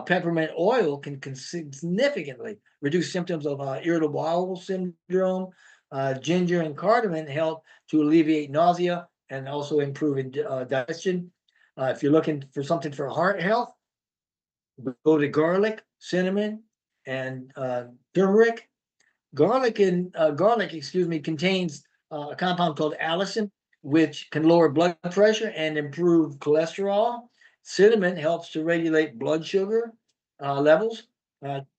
Peppermint oil can significantly reduce symptoms of irritable bowel syndrome. Ginger and cardamom help to alleviate nausea and also improve digestion. If you're looking for something for heart health, go to garlic, cinnamon, and turmeric. Garlic, excuse me, contains a compound called allicin, which can lower blood pressure and improve cholesterol. Cinnamon helps to regulate blood sugar levels.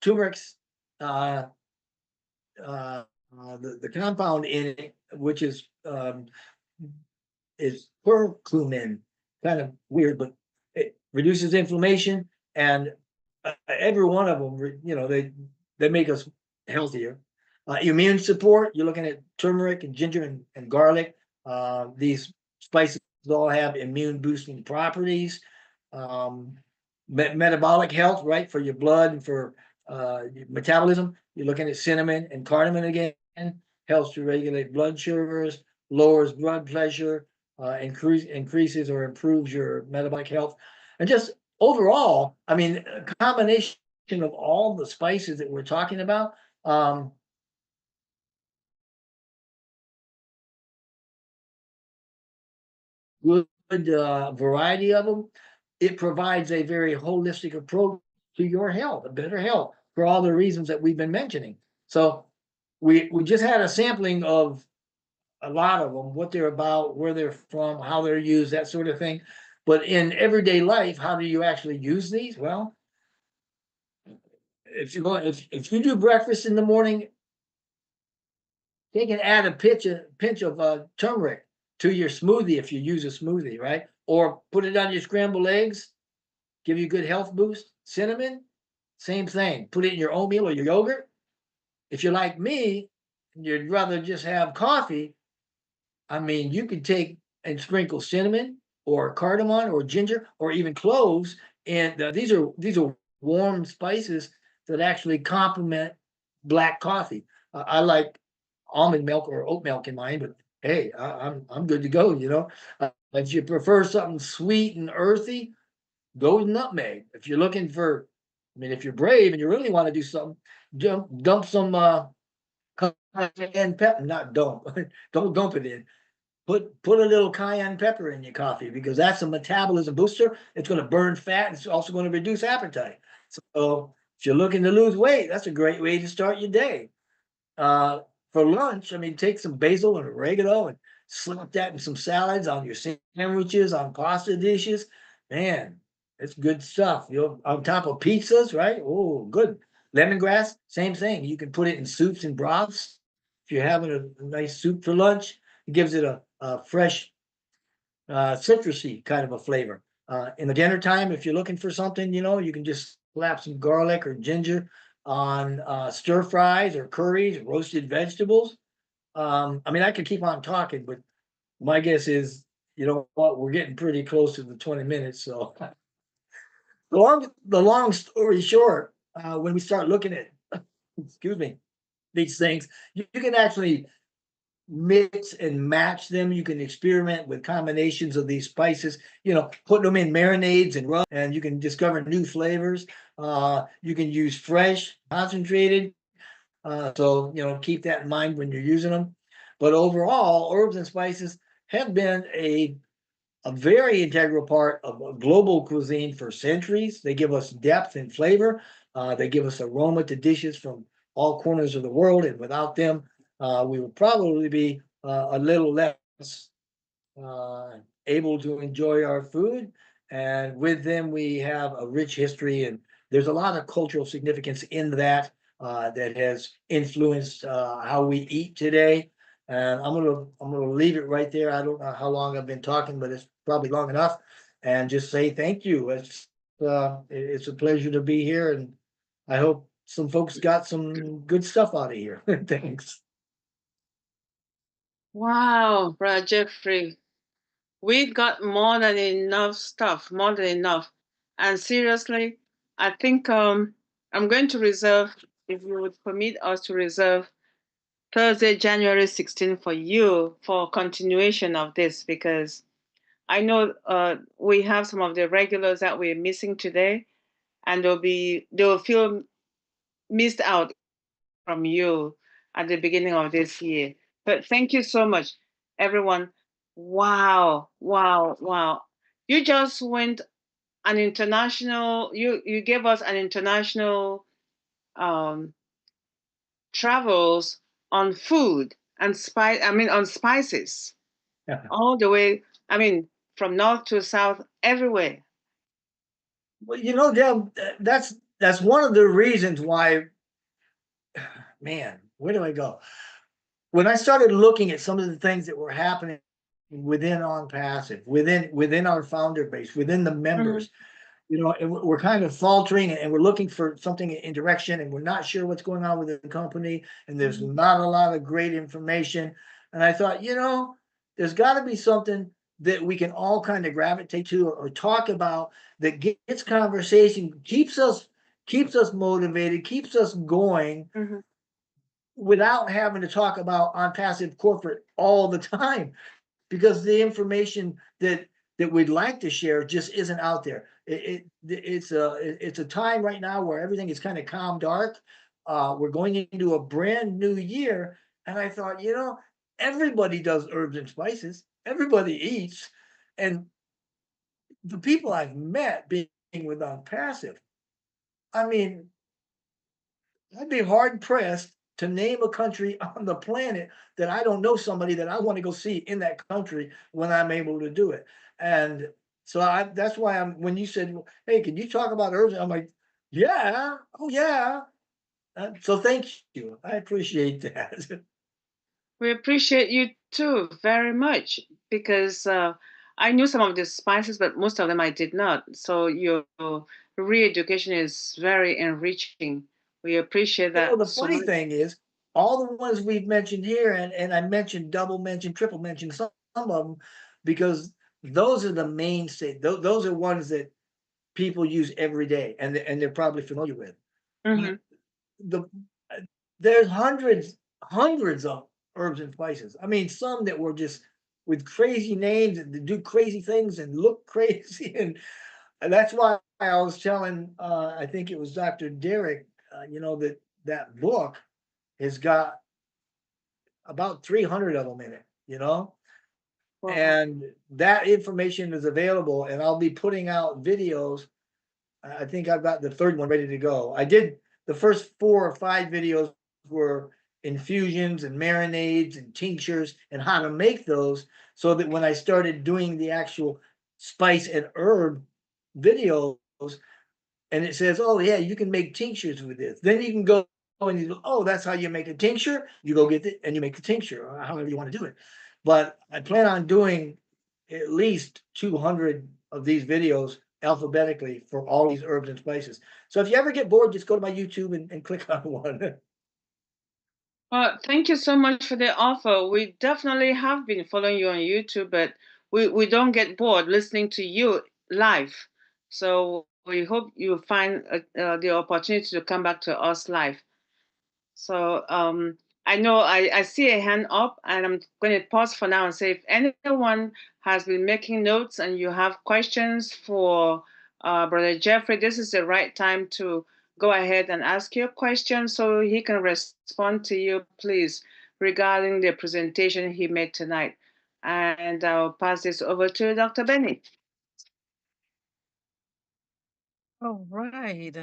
Turmeric's The compound in it, which is curcumin, kind of weird, but it reduces inflammation, and every one of them, they make us healthier. Immune support, you're looking at turmeric and ginger and garlic. These spices all have immune boosting properties. Um, Metabolic health, right, for your blood and for your metabolism. You're looking at cinnamon and cardamom again, helps to regulate blood sugars, lowers blood pressure, increases or improves your metabolic health, and just overall, I mean, a combination of all the spices that we're talking about. Um, Good variety of them. It provides a very holistic approach to your health, a better health for all the reasons that we've been mentioning. So we just had a sampling of a lot of them, what they're about, where they're from, how they're used, that sort of thing. But in everyday life, how do you actually use these? Well, if you do breakfast in the morning, they can add a pinch of turmeric to your smoothie if you use a smoothie, right? Or put it on your scrambled eggs, give you a good health boost. Cinnamon, same thing. Put it in your oatmeal or your yogurt. If you're like me, you'd rather just have coffee. I mean, you can take and sprinkle cinnamon or cardamom or ginger or even cloves, and these are warm spices that actually complement black coffee. I like almond milk or oat milk in mine, but hey, I'm good to go. If you prefer something sweet and earthy, go with nutmeg. If you're looking for, I mean, if you're brave and you really want to do something, dump some cayenne pepper. Not dump, don't dump it in. Put a little cayenne pepper in your coffee because that's a metabolism booster. It's going to burn fat. It's also going to reduce appetite. So if you're looking to lose weight, that's a great way to start your day. Uh, for lunch, I mean, take some basil and oregano and slap that in some salads on your sandwiches, on pasta dishes. Man, it's good stuff. On top of pizzas, right? Oh, good. Lemongrass, same thing. You can put it in soups and broths. If you're having a nice soup for lunch, it gives it a fresh, citrusy kind of a flavor. In the dinner time, if you're looking for something, you can just slap some garlic or ginger on stir fries or curries, roasted vegetables. I mean, I could keep on talking, but my guess is, you know what, we're getting pretty close to the 20 minutes. So the long story short, when we start looking at, excuse me, these things, you can actually mix and match them. You can experiment with combinations of these spices, put them in marinades and rub, and you can discover new flavors. You can use fresh, concentrated. So keep that in mind when you're using them. But overall, herbs and spices have been a very integral part of global cuisine for centuries. They give us depth and flavor. They give us aroma to dishes from all corners of the world, and without them, we would probably be a little less uh, able to enjoy our food. And with them, we have a rich history, and there's a lot of cultural significance in that has influenced how we eat today. And I'm gonna leave it right there. I don't know how long I've been talking, but it's probably long enough. And just say thank you. It's a pleasure to be here, and I hope some folks got some good stuff out of here. Thanks. Wow, Brother Jeffrey, we got more than enough stuff, more than enough. And seriously, I think I'm going to reserve, if you would permit us to reserve Thursday, January 16th for you for continuation of this, because I know we have some of the regulars that we're missing today, and they'll feel missed out from you at the beginning of this year. But thank you so much, everyone. Wow, wow, wow. You just went an international, you gave us an international um, travels on food and on spices, all the way, from north to south, everywhere. Well, Deb, that's one of the reasons why, man, where do I go? when I started looking at some of the things that were happening within On Passive, within our founder base, within the members, and we're kind of faltering and we're looking for something in direction, and we're not sure what's going on with the company, and there's not a lot of great information. And I thought, there's got to be something that we can all kind of gravitate to or talk about that gets conversation, keeps us motivated, keeps us going without having to talk about On Passive corporate all the time, because the information that we'd like to share just isn't out there. It's a time right now where everything is kind of calm dark. We're going into a brand new year, and I thought, everybody does herbs and spices. Everybody eats, and the people I've met being with On Passive, I mean, I'd be hard pressed to name a country on the planet that I don't know somebody that I want to go see in that country when I'm able to do it. And so that's why when you said, "Hey, can you talk about herbs?" I'm like, "Yeah, oh yeah." So thank you. I appreciate that. We appreciate you too very much because I knew some of the spices, but most of them I did not. So your re-education is very enriching. We appreciate that The so funny much. thing is, all the ones we've mentioned here, and I mentioned double mention, triple mention, some of them, because those are the mainstay. Those are ones that people use every day, and they're probably familiar with. Hmm. But the there's hundreds of herbs and spices. I mean, some that were just with crazy names and do crazy things and look crazy, and that's why I was telling, I think it was Dr. Derek, that book has got about 300 of them in it, Wow. and that information is available, and I'll be putting out videos. I think I've got the third one ready to go. I did the first 4 or 5 videos were infusions and marinades and tinctures and how to make those, so that when I started doing the actual spice and herb videos, and it says, "Oh yeah, you can make tinctures with this." Then you can go and you go, "Oh, that's how you make a tincture." You go get it and you make the tincture, or however you want to do it. But I plan on doing at least 200 of these videos alphabetically for all these herbs and spices. So if you ever get bored, just go to my YouTube and click on one. Well, thank you so much for the offer. We definitely have been following you on YouTube, but we don't get bored listening to you live. So we hope you find the opportunity to come back to us live. So I know I see a hand up, and I'm going to pause for now and say if anyone has been making notes and you have questions for Brother Jeffrey, this is the right time to go ahead and ask your question so he can respond to you, please, regarding the presentation he made tonight. And I'll pass this over to Dr. Benny. All right.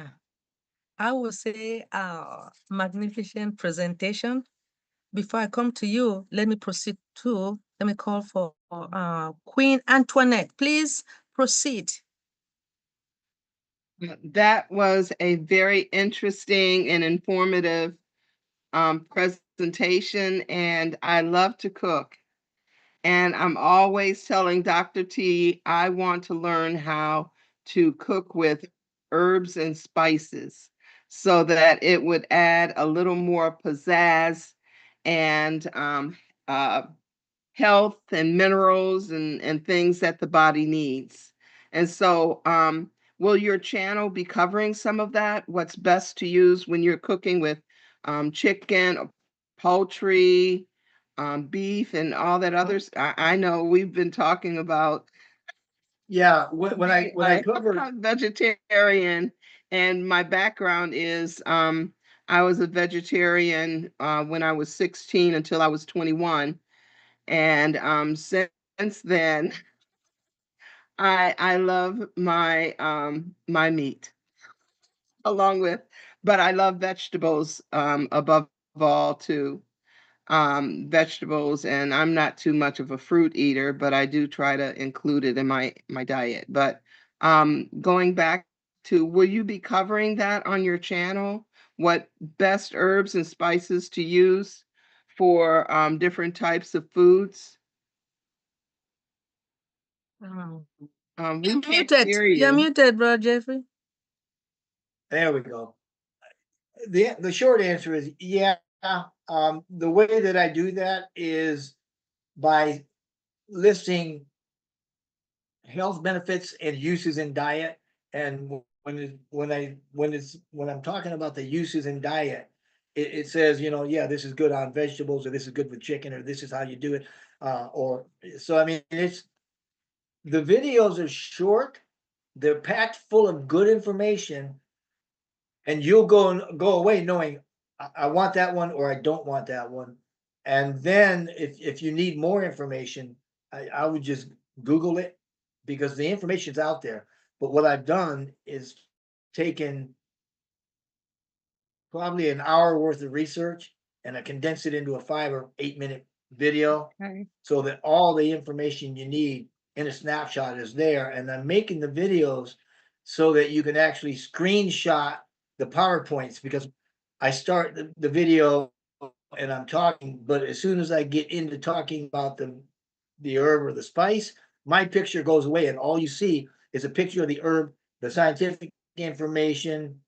I will say magnificent presentation. Before I come to you, let me call for Queen Antoinette. Please proceed. That was a very interesting and informative presentation, and I love to cook. And I'm always telling Dr. T, I want to learn how to cook with herbs and spices so that it would add a little more pizzazz and uh, health and minerals and things that the body needs. And so, will your channel be covering some of that? What's best to use when you're cooking with chicken, or poultry, beef, and all that others? I know we've been talking about. Yeah, when I cover, I'm vegetarian, and my background is I was a vegetarian when I was 16 until I was 21, and since then, I love my meat along with, but I love vegetables above all too. Vegetables, and I'm not too much of a fruit eater, but I do try to include it in my diet. But going back to, will you be covering that on your channel? What best herbs and spices to use for different types of foods. We You're can't muted. hear You're you. muted, Brother Jeffrey. There we go. The short answer is yeah. The way that I do that is by listing health benefits and uses in diet. And when I'm talking about the uses in diet, it says, you know, yeah, this is good on vegetables, or this is good with chicken, or this is how you do it. Or so I mean, it's the videos are short, they're packed full of good information, and you'll go away knowing I want that one or I don't want that one. And then if you need more information, I would just Google it because the information's out there. But what I've done is taken probably an hour worth of research and I condense it into a 5 or 8 minute video Okay. so that all the information you need in a snapshot is there. And I'm making the videos so that you can actually screenshot the PowerPoints because I start the video and I'm talking, but as soon as I get into talking about the herb or the spice, my picture goes away and all you see is a picture of the herb, the scientific information,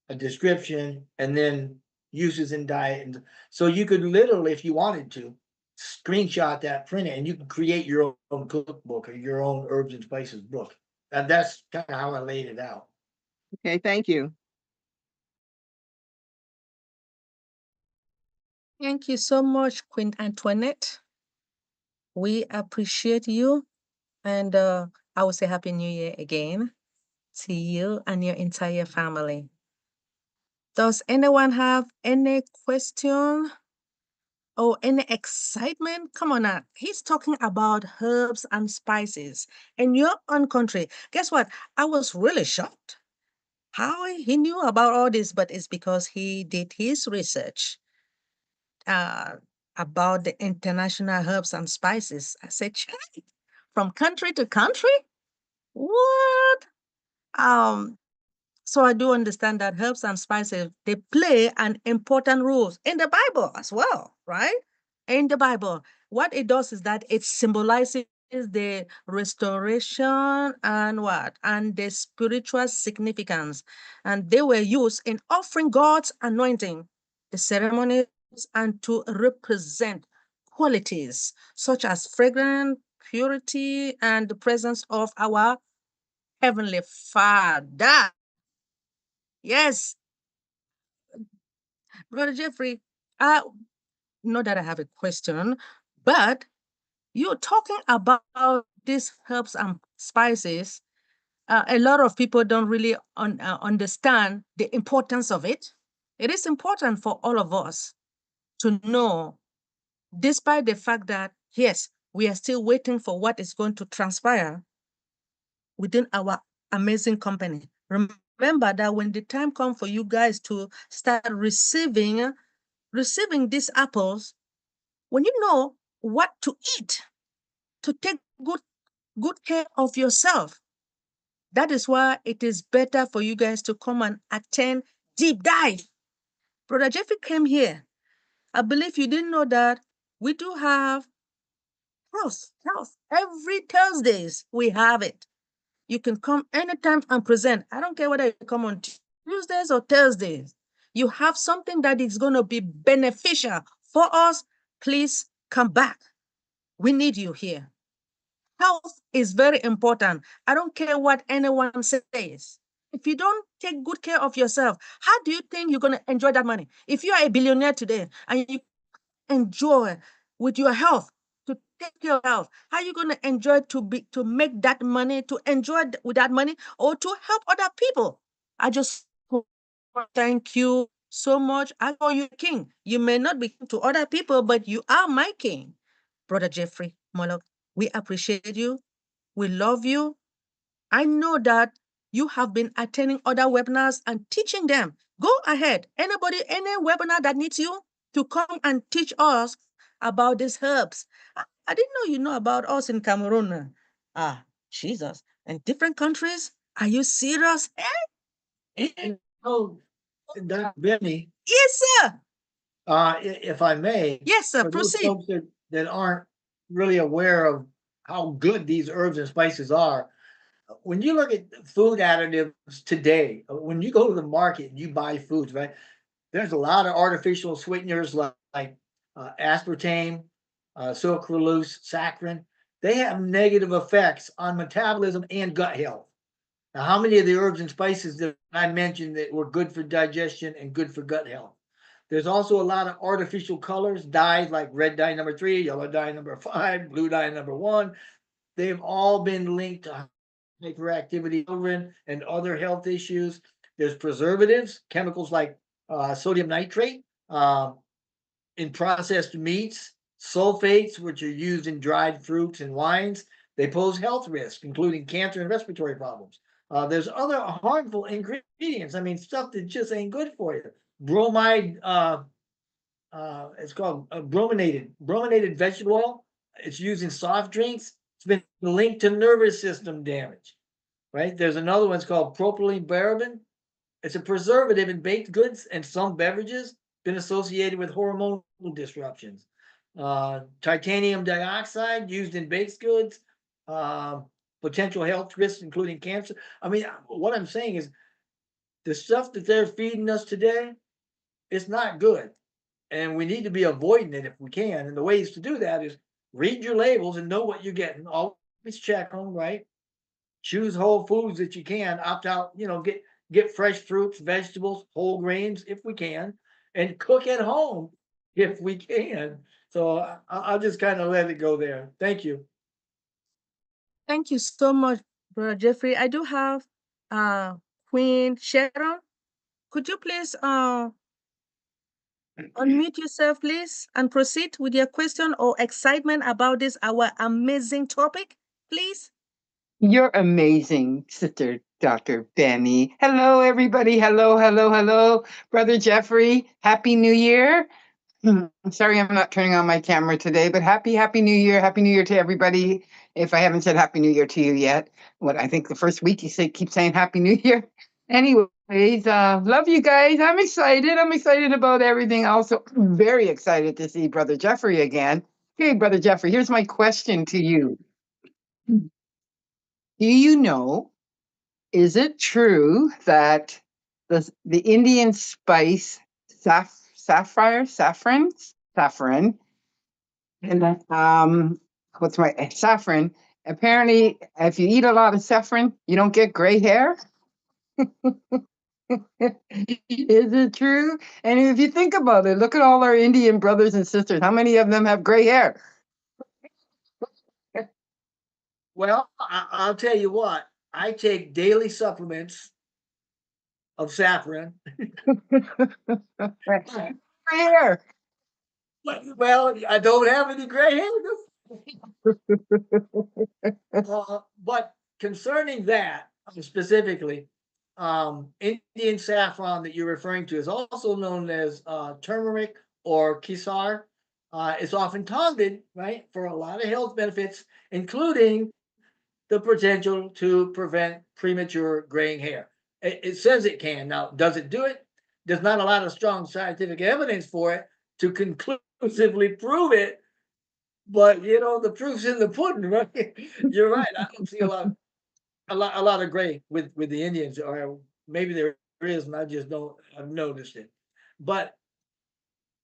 a description, and then uses in diet. And so you could literally, if you wanted to, screenshot that, print it, and you can create your own cookbook or your own herbs and spices book. And that's kind of how I laid it out. Okay, thank you. Thank you so much, Queen Antoinette. We appreciate you. And I will say Happy New Year again to you and your entire family. Does anyone have any question or any excitement? Come on now. He's talking about herbs and spices in your own country. Guess what? I was really shocked how he knew about all this, but it's because he did his research uh, about the international herbs and spices. I said, "Chai, from country to country? What?" Um, so I do understand that herbs and spices they play an important role in the Bible as well, right? In the Bible, what it does is that it symbolizes the restoration and what and the spiritual significance, and they were used in offering God's anointing, the ceremonies, and to represent qualities such as fragrance, purity, and the presence of our Heavenly Father. Yes, Brother Jeffrey, I know that I have a question, but you're talking about these herbs and spices. A lot of people don't really understand the importance of it. It is important for all of us to know, despite the fact that, yes, we are still waiting for what is going to transpire within our amazing company. Remember that when the time comes for you guys to start receiving these apples, when you know what to eat, to take good care of yourself, that is why it is better for you guys to come and attend deep dive. Brother Jeffrey came here. I believe you didn't know that we do have health. Every Thursdays we have it. You can come anytime and present. I don't care whether you come on Tuesdays or Thursdays. You have something that is going to be beneficial for us. Please come back. We need you here. Health is very important. I don't care what anyone says. If you don't take good care of yourself, how do you think you're going to enjoy that money? If you are a billionaire today and you enjoy with your health, to take care of health, how are you going to enjoy to make that money, to enjoy with that money, or to help other people? I just thank you so much. I call you king. You may not be king to other people, but you are my king. Brother Jeffrey Morlock, we appreciate you. We love you. I know that you have been attending other webinars and teaching them. Go ahead. Anybody, any webinar that needs you to come and teach us about these herbs. I didn't know you know about us in Cameroon. Jesus. In different countries? Are you serious? And oh, Dr. Benny, Yes, sir. If I may, Yes, sir. for those Proceed. folks that aren't really aware of how good these herbs and spices are, when you look at food additives today, when you go to the market and you buy foods, right, there's a lot of artificial sweeteners like aspartame, sucralose, saccharin. They have negative effects on metabolism and gut health. Now, how many of the herbs and spices that I mentioned that were good for digestion and good for gut health? There's also a lot of artificial colors, dyes like red dye number 3, yellow dye number 5, blue dye number 1. They've all been linked to hyperactivity children and other health issues. There's preservatives, chemicals like sodium nitrate in processed meats, sulfates, which are used in dried fruits and wines. They pose health risks, including cancer and respiratory problems. There's other harmful ingredients. I mean, stuff that just ain't good for you. Bromide, it's called brominated vegetable oil. It's used in soft drinks. It's been linked to nervous system damage, right? There's another one. It's called propylene paraben. It's a preservative in baked goods and some beverages, been associated with hormonal disruptions. Titanium dioxide used in baked goods, potential health risks, including cancer. I mean, what I'm saying is the stuff that they're feeding us today, it's not good. And we need to be avoiding it if we can. And the ways to do that is read your labels and know what you're getting. Always check them, right? Choose whole foods that you can. Opt out, get fresh fruits, vegetables, whole grains if we can, and cook at home if we can. So I'll just kind of let it go there. Thank you. Thank you so much, Brother Jeffrey. I do have Queen Sharon. Could you please unmute yourself, please, and proceed with your question or excitement about this, our amazing topic, please? You're amazing, Sister Dr. Benny. Hello, everybody. Hello, hello, hello. Brother Jeffrey, Happy New Year. Sorry, I'm not turning on my camera today, but happy New Year. Happy New Year to everybody. If I haven't said Happy New Year to you yet, I think the first week keep saying Happy New Year. Anyways, love you guys. I'm excited. I'm excited about everything. Also, very excited to see Brother Jeffrey again. Okay, Brother Jeffrey, here's my question to you. Do you know, is it true that the Indian spice saffron, and what's my saffron? Apparently, if you eat a lot of saffron, you don't get gray hair. Is it true? And if you think about it, look at all our Indian brothers and sisters. How many of them have gray hair? Well, I'll tell you what, I take daily supplements of saffron. Gray hair. Well, I don't have any gray hair. But concerning that specifically, Indian saffron that you're referring to is also known as turmeric or kisar. It's often touted, right, for a lot of health benefits, including the potential to prevent premature graying hair. It says it can. Now, does it do it? There's not a lot of strong scientific evidence for it to conclusively prove it. But the proof's in the pudding, right? You're right. I don't see a lot of gray with the Indians, or maybe there is, and I just don't. I've noticed it, but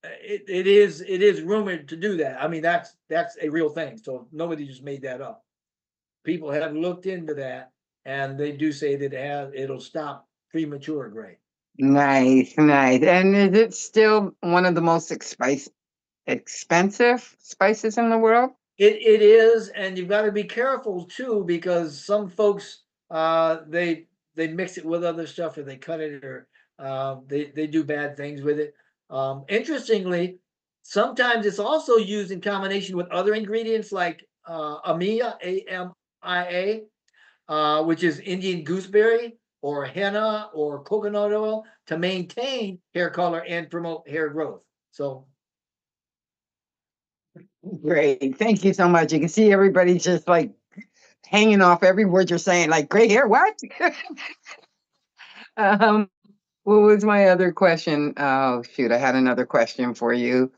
it is rumored to do that. I mean, that's a real thing. So nobody just made that up. People have looked into that, and they do say that it'll stop premature gray. Nice, nice. And is it still one of the most expensive spices in the world? It is, and you've got to be careful too, because some folks they mix it with other stuff, or they cut it, or they do bad things with it. Interestingly, sometimes it's also used in combination with other ingredients like amia, AMIA, which is Indian gooseberry or henna or coconut oil to maintain hair color and promote hair growth. So Great. Thank you so much. You can see everybody's just like hanging off every word you're saying, like gray hair, what? um, What was my other question? Oh, shoot, I had another question for you.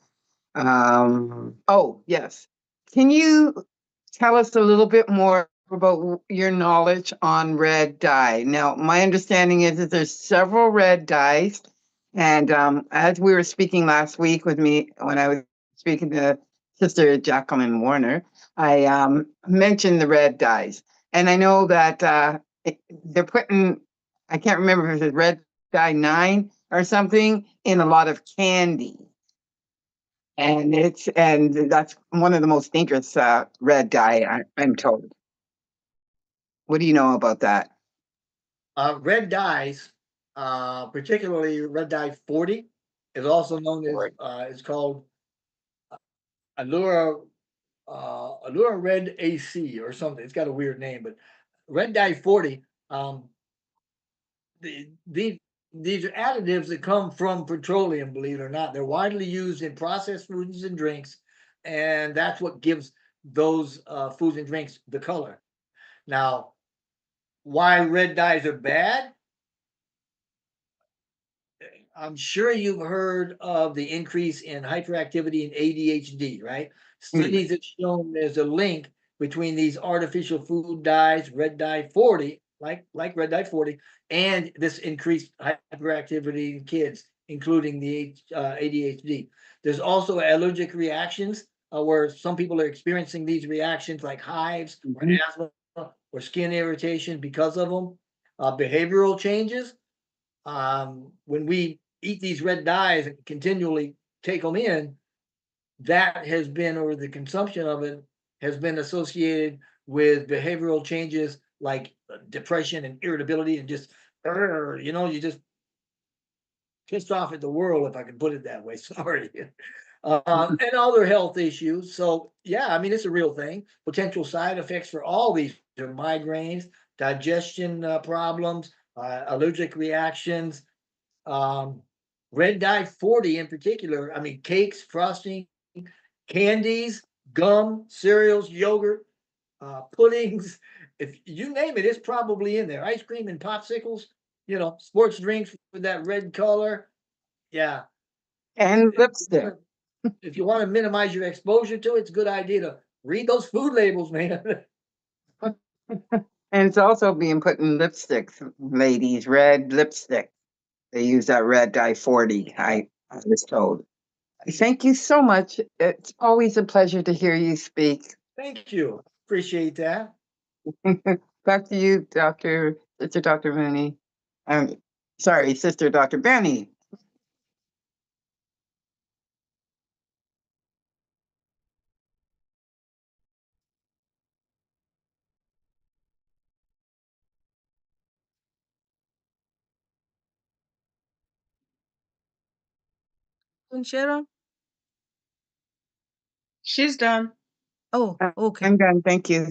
Oh, yes. Can you tell us a little bit more about your knowledge on red dye? Now, my understanding is that there's several red dyes, and as we were speaking last week with me when I was speaking to Sister Jacqueline Warner, I mentioned the red dyes, and I know that they're putting, I can't remember if it's red dye 9 or something in a lot of candy. And that's one of the most dangerous red dye, I'm told. What do you know about that? Red dyes, particularly red dye 40, is also known as, Right. it's called Allura, Allura Red AC or something. It's got a weird name, but red dye 40, the, these are additives that come from petroleum, believe it or not. They're widely used in processed foods and drinks, and that's what gives those foods and drinks the color. Now, why red dyes are bad? I'm sure you've heard of the increase in hyperactivity in ADHD, right? Studies have shown there's a link between these artificial food dyes, red dye 40, like red dye 40, and this increased hyperactivity in kids, including the ADHD. There's also allergic reactions where some people are experiencing these reactions like hives or asthma or skin irritation because of them. Behavioral changes, when we eat these red dyes and continually take them in, that has been, or the consumption of it has been associated with behavioral changes like depression and irritability and just, you just pissed off at the world, if I can put it that way. Sorry. And other health issues. So, yeah, I mean, it's a real thing. Potential side effects for all these are migraines, digestion problems, allergic reactions, um, red dye 40 in particular. I mean, cakes, frosting, candies, gum, cereals, yogurt, puddings. If you name it, it's probably in there. Ice cream and popsicles, sports drinks with that red color. Yeah. And lipstick. If you want to minimize your exposure to it, it's a good idea to read those food labels, man. And it's also being put in lipsticks, ladies, red lipstick. They use that red dye 40, I was told. Thank you so much. It's always a pleasure to hear you speak. Thank you. Appreciate that. Back to you, Sister Dr. Mooney. Sorry, Sister Dr. Benny. Sharon? She's done. Oh, okay. I'm done. Thank you.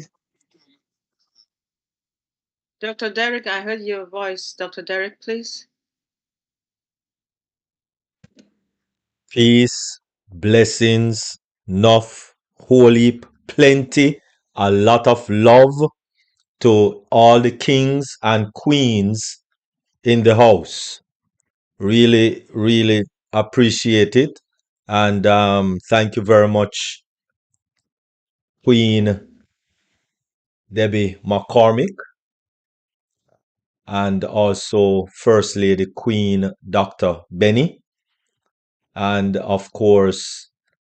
Dr. Derek, I heard your voice. Dr. Derek, please. Peace, blessings, enough, whole heap, plenty, a lot of love to all the kings and queens in the house. Really, really appreciate it. And thank you very much, Queen Debbie McCormick, and also First Lady Queen Dr. Benny, and of course,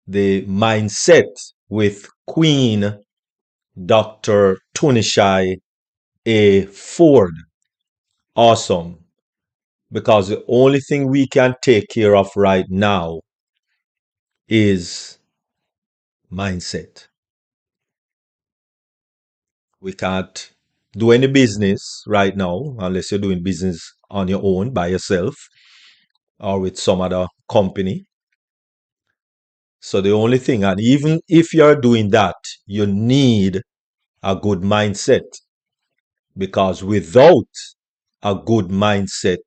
the mindset with Queen Dr. Tunishai A. Ford. Awesome. Because the only thing we can take care of right now is mindset. We can't do any business right now unless you're doing business on your own by yourself or with some other company. So the only thing, and even if you're doing that, you need a good mindset, because without a good mindset,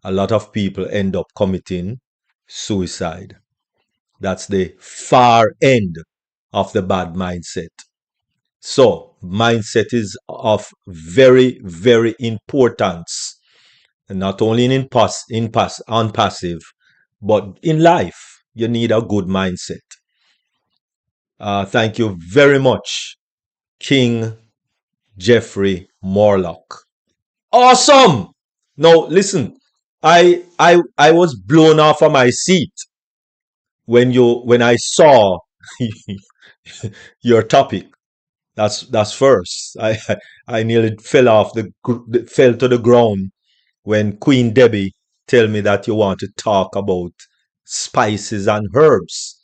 a lot of people end up committing suicide. That's the far end of the bad mindset. So, mindset is of very, very importance And not only on passive, but in life, you need a good mindset. Thank you very much, King Jeffrey Morlock. Awesome. Now listen, I was blown off of my seat when I saw your topic. That's first. I nearly fell to the ground when Queen Debbie tell me that you want to talk about spices and herbs.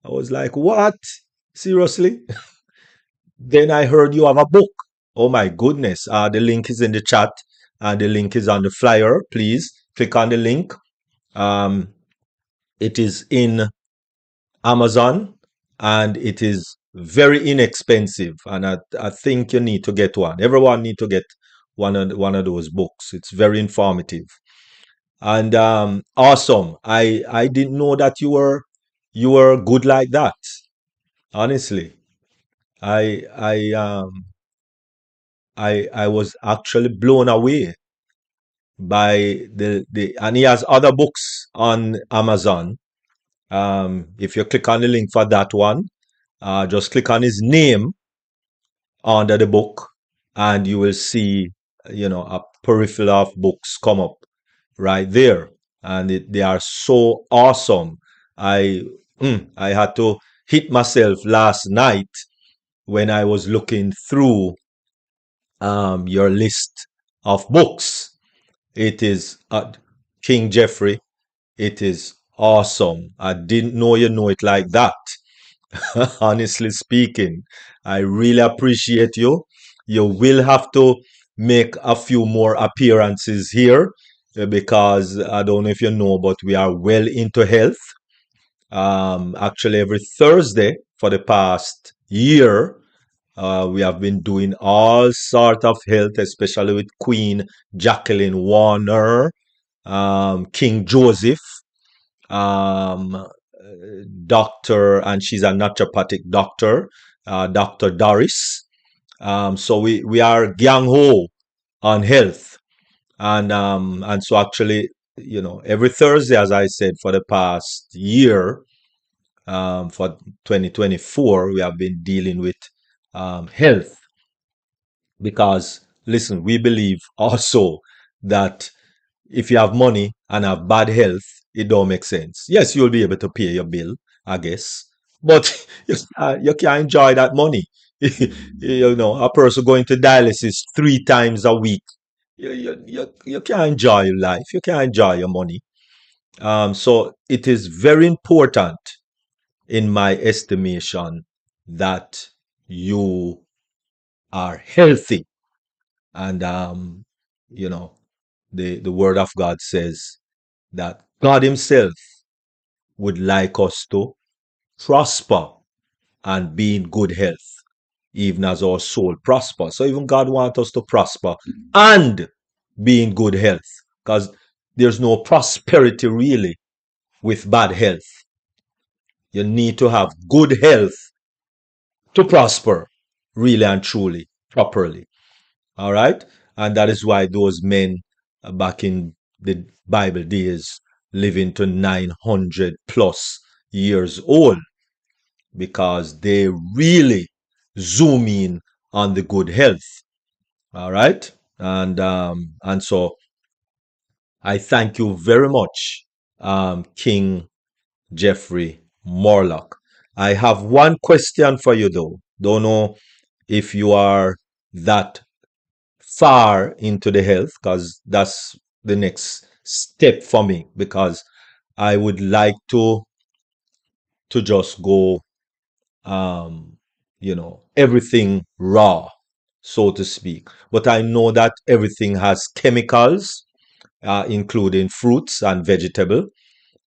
I was like, what? Seriously? Then I heard you have a book. Oh my goodness. The link is in the chat and the link is on the flyer. Please click on the link. Um, it is in Amazon and it is very inexpensive. And I think you need to get one. Everyone need to get one of those books. It's very informative and awesome. I didn't know that you were good like that. Honestly, I I um I was actually blown away by the and he has other books on Amazon. If you click on the link for that one, just click on his name under the book, and you will see, a peripheral of books come up right there, and they are so awesome. I I had to hit myself last night when I was looking through your list of books. It is King Jeffrey. It is awesome. I didn't know you know it like that. Honestly speaking, I really appreciate you. You will have to make a few more appearances here because I don't know if you know, but we are well into health. Actually, every Thursday for the past year, we have been doing all sort of health, especially with Queen Jacqueline Warner, King Joseph, um, doctor, and she's a naturopathic doctor, Dr. Doris. So we are gang ho on health, and so actually, every Thursday, as I said, for the past year, for 2024, we have been dealing with health because listen, we believe also that if you have money and have bad health, it don't make sense. Yes, you'll be able to pay your bill, I guess, but you can't enjoy that money. A person going to dialysis 3 times a week, you can't enjoy your life. You can't enjoy your money. So it is very important, in my estimation, that you are healthy. And, the word of God says that God Himself would like us to prosper and be in good health, even as our soul prospers. So even God wants us to prosper and be in good health, because there's no prosperity really with bad health. You need to have good health to prosper, really and truly, properly. All right? And that is why those men back in the Bible days living to 900 plus years old, because they really zoom in on the good health. All right? And so I thank you very much, King Jeffrey Morlock. I have one question for you though. Don't know if you are that far into the health, because that's the next step for me, because I would like to just go everything raw, so to speak. But I know that everything has chemicals, including fruits and vegetable,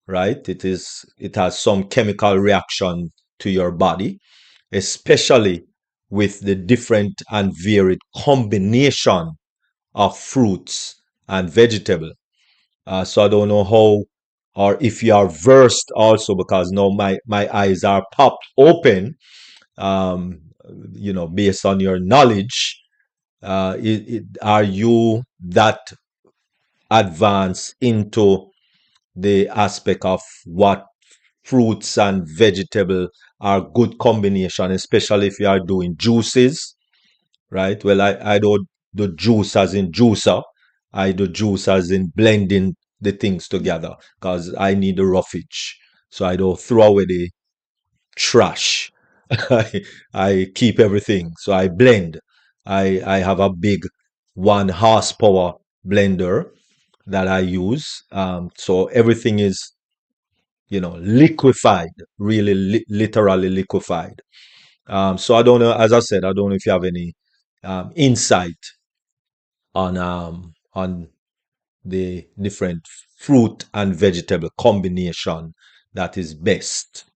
right? It has some chemical reaction to your body, especially with the different and varied combination of fruits and vegetable. So I don't know how, or if you are versed also, because now my eyes are popped open, um, based on your knowledge. Are you that advance into the aspect of what fruits and vegetable are good combination, especially if you are doing juices, right? Well, I don't do juice as in juicer. I do juice as in blending the things together because I need the roughage. So I don't throw away the trash. I keep everything. So I blend. I have a big 1 horsepower blender that I use. So everything is, liquefied, really literally liquefied. So I don't know, as I said, I don't know if you have any insight on the different fruit and vegetable combination that is best.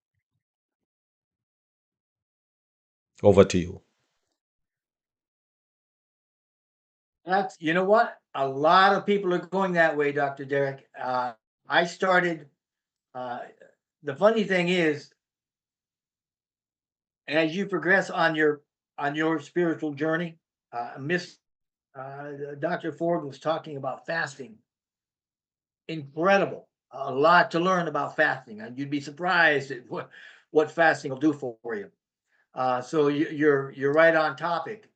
Over to you. That's, you know what? A lot of people are going that way, Dr. Derek. I started, uh, the funny thing is, as you progress on your spiritual journey, Miss Dr. Ford was talking about fasting. Incredible. A lot to learn about fasting. And you'd be surprised at what fasting will do for you. So you're right on topic.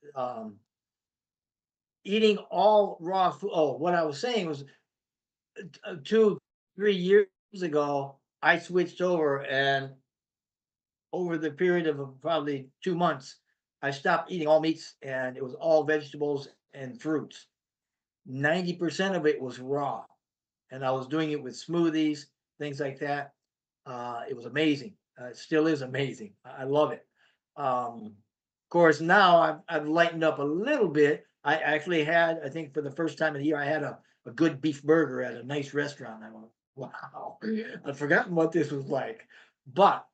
Eating all raw food. Oh, what I was saying was 2, 3 years ago, I switched over, and over the period of probably 2 months, I stopped eating all meats, and it was all vegetables and fruits. 90% of it was raw, and I was doing it with smoothies, things like that. It was amazing. It still is amazing. I love it. Of course, now I've lightened up a little bit. I actually had, I think for the first time in the year, I had a good beef burger at a nice restaurant. I went, wow, I'd forgotten what this was like. But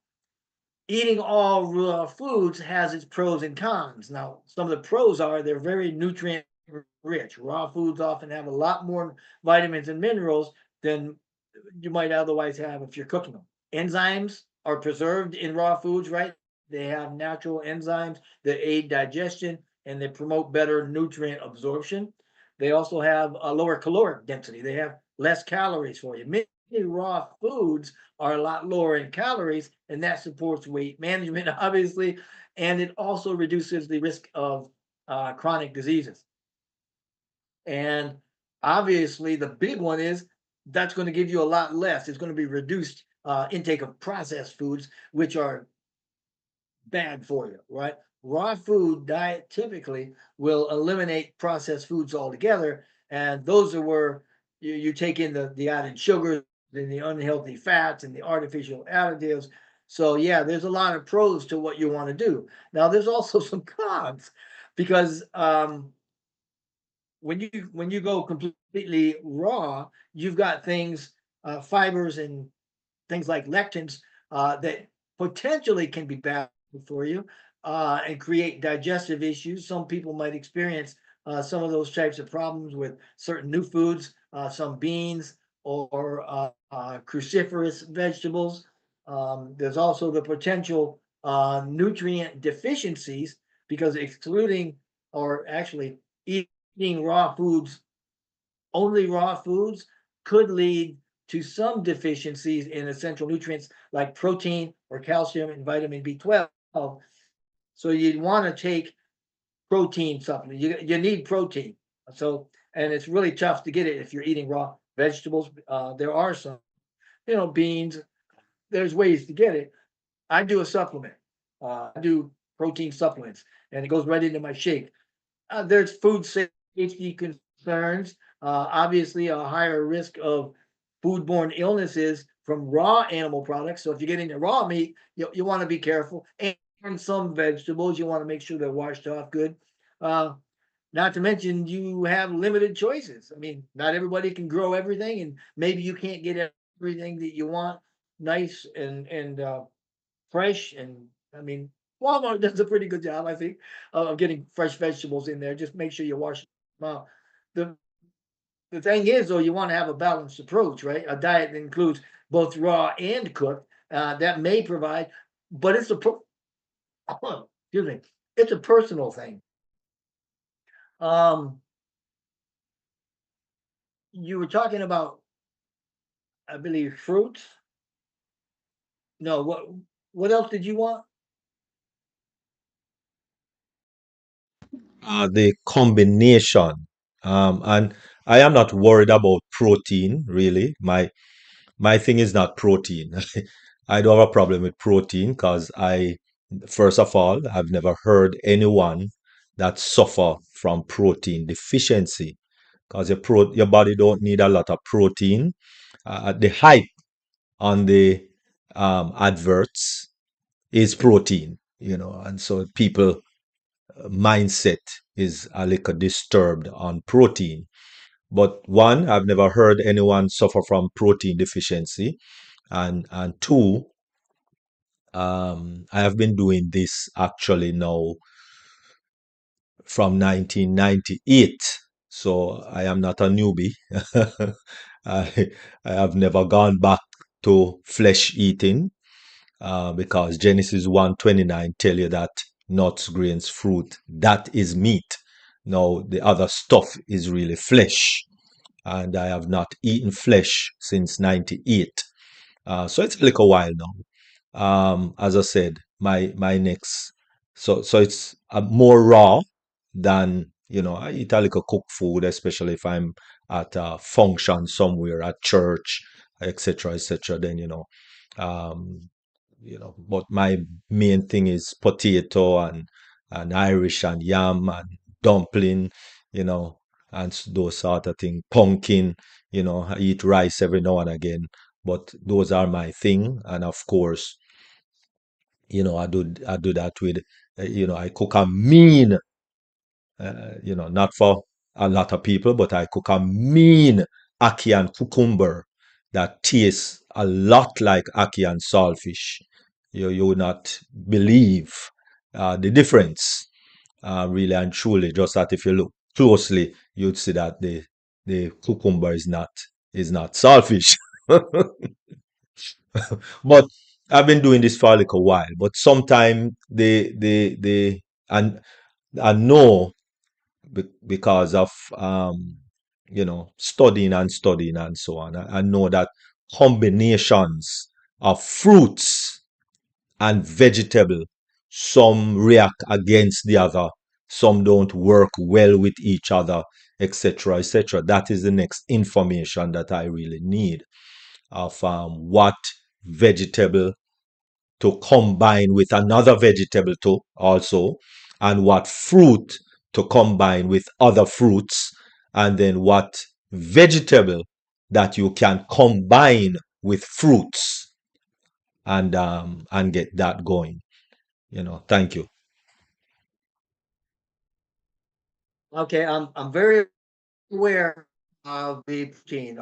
eating all raw foods has its pros and cons. Now, some of the pros are they're very nutrient rich. Raw foods often have a lot more vitamins and minerals than you might otherwise have if you're cooking them. Enzymes are preserved in raw foods, right? They have natural enzymes that aid digestion and they promote better nutrient absorption. They also have a lower caloric density. They have less calories for you. Many raw foods are a lot lower in calories, and that supports weight management, obviously, and it also reduces the risk of chronic diseases. And obviously, the big one is that's going to give you a lot less. It's going to be reduced intake of processed foods, which are bad for you, right? Raw food diet typically will eliminate processed foods altogether. And those are where you take in the added sugars and the unhealthy fats and the artificial additives. So, yeah, there's a lot of pros to what you want to do. Now, there's also some cons because when you go completely raw, you've got things, fibers and things like lectins that potentially can be bad for you and create digestive issues. Some people might experience some of those types of problems with certain new foods, some beans or cruciferous vegetables. There's also the potential nutrient deficiencies because excluding or actually eating raw foods, only raw foods, could lead to some deficiencies in essential nutrients like protein or calcium and vitamin B12. So you'd want to take protein supplement. You need protein. So, and it's really tough to get it if you're eating raw vegetables. There are some, beans. There's ways to get it. I do a supplement. I do protein supplements, and it goes right into my shake. There's food safety concerns. Obviously, a higher risk of foodborne illnesses from raw animal products. So if you're getting the raw meat, you want to be careful. And some vegetables, you want to make sure they're washed off good. Uh, Not to mention, you have limited choices. I mean, not everybody can grow everything, and maybe you can't get everything that you want nice and fresh. And I mean, Walmart does a pretty good job, I think, of getting fresh vegetables in there. Just make sure you wash them out. The the thing is, though, you want to have a balanced approach, right? A diet that includes both raw and cooked. That may provide, but excuse me, it's a personal thing. Um, you were talking about, I believe, fruits. No, what else did you want? The combination. And I am not worried about protein, really. My thing is not protein. I don't have a problem with protein because first of all, I've never heard anyone that suffer from protein deficiency because your body don't need a lot of protein. The hype on the adverts is protein, and so people mindset is a little disturbed on protein. But one, I've never heard anyone suffer from protein deficiency, and two, I have been doing this actually now from 1998, so I am not a newbie. I, I have never gone back to flesh eating because Genesis 1:29 tell you that nuts, grains, fruit, that is meat. Now the other stuff is really flesh, and I have not eaten flesh since 98. So it's a little while now. As I said, my next, so it's more raw than, I eat a little cooked food, especially if I'm at a function somewhere at church, etc., etc. Then um, but my main thing is potato and Irish and yam and dumpling, you know, and those sort of thing. Pumpkin, I eat rice every now and again, but those are my thing. And of course, I do that with, I cook a mean, not for a lot of people, but I cook a mean ackee and cucumber that tastes a lot like ackee and saltfish. You would not believe the difference, really and truly. Just that if you look closely, you'd see that the cucumber is not saltfish. But I've been doing this for a little while. But sometimes and I know because of studying and studying and so on. I know that combinations of fruits and vegetable, some react against the other, some don't work well with each other, etc., etc. That is the next information that I really need of what vegetable to combine with another vegetable to also, and what fruit to combine with other fruits, and then what vegetable that you can combine with fruits and get that going. Thank you. Okay, I'm very aware of the protein.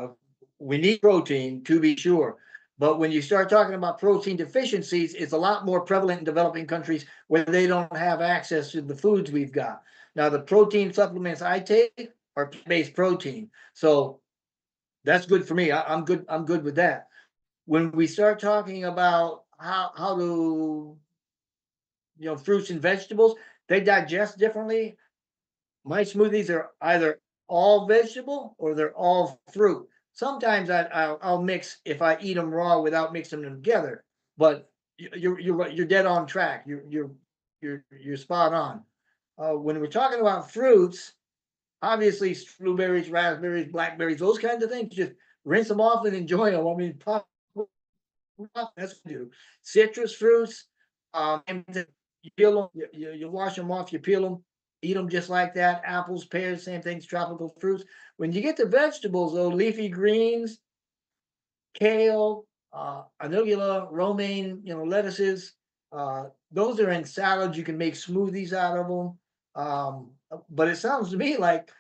We need protein to be sure, but when you start talking about protein deficiencies, it's a lot more prevalent in developing countries where they don't have access to the foods we've got. Now, the protein supplements I take are plant-based protein, so that's good for me. I'm good. I'm good with that. When we start talking about how to fruits and vegetables, they digest differently. My smoothies are either all vegetable or they're all fruit. Sometimes I'll mix if I eat them raw without mixing them together. But you're dead on track. You're spot on. When we're talking about fruits, obviously blueberries, raspberries, blackberries, those kinds of things, just rinse them off and enjoy them. I mean, that's what we do. Citrus fruits, you peel them, you wash them off, you peel them, eat them just like that. Apples, pears, same things, tropical fruits. When you get to vegetables, though, leafy greens, kale, arugula, romaine, lettuces, those are in salads. You can make smoothies out of them. But it sounds to me like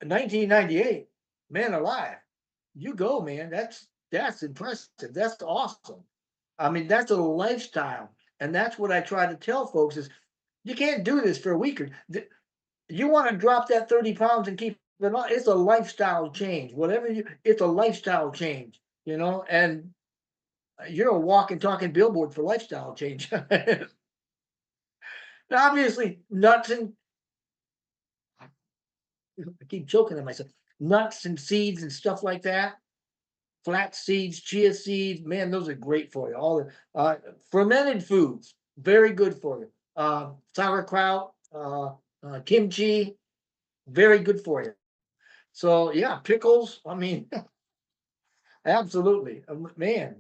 1998, man alive, you go, man. That's impressive. That's awesome. I mean, that's a lifestyle. And that's what I try to tell folks is you can't do this for a week. You want to drop that 30 pounds and keep it on. It's a lifestyle change. It's a lifestyle change, and you're a walking, talking billboard for lifestyle change. Now, obviously, nuts and I keep choking on myself. nuts and seeds and stuff like that. Flax seeds, chia seeds, man, those are great for you. All the fermented foods, very good for you. Sauerkraut, kimchi, very good for you. So yeah, pickles. I mean, absolutely, man.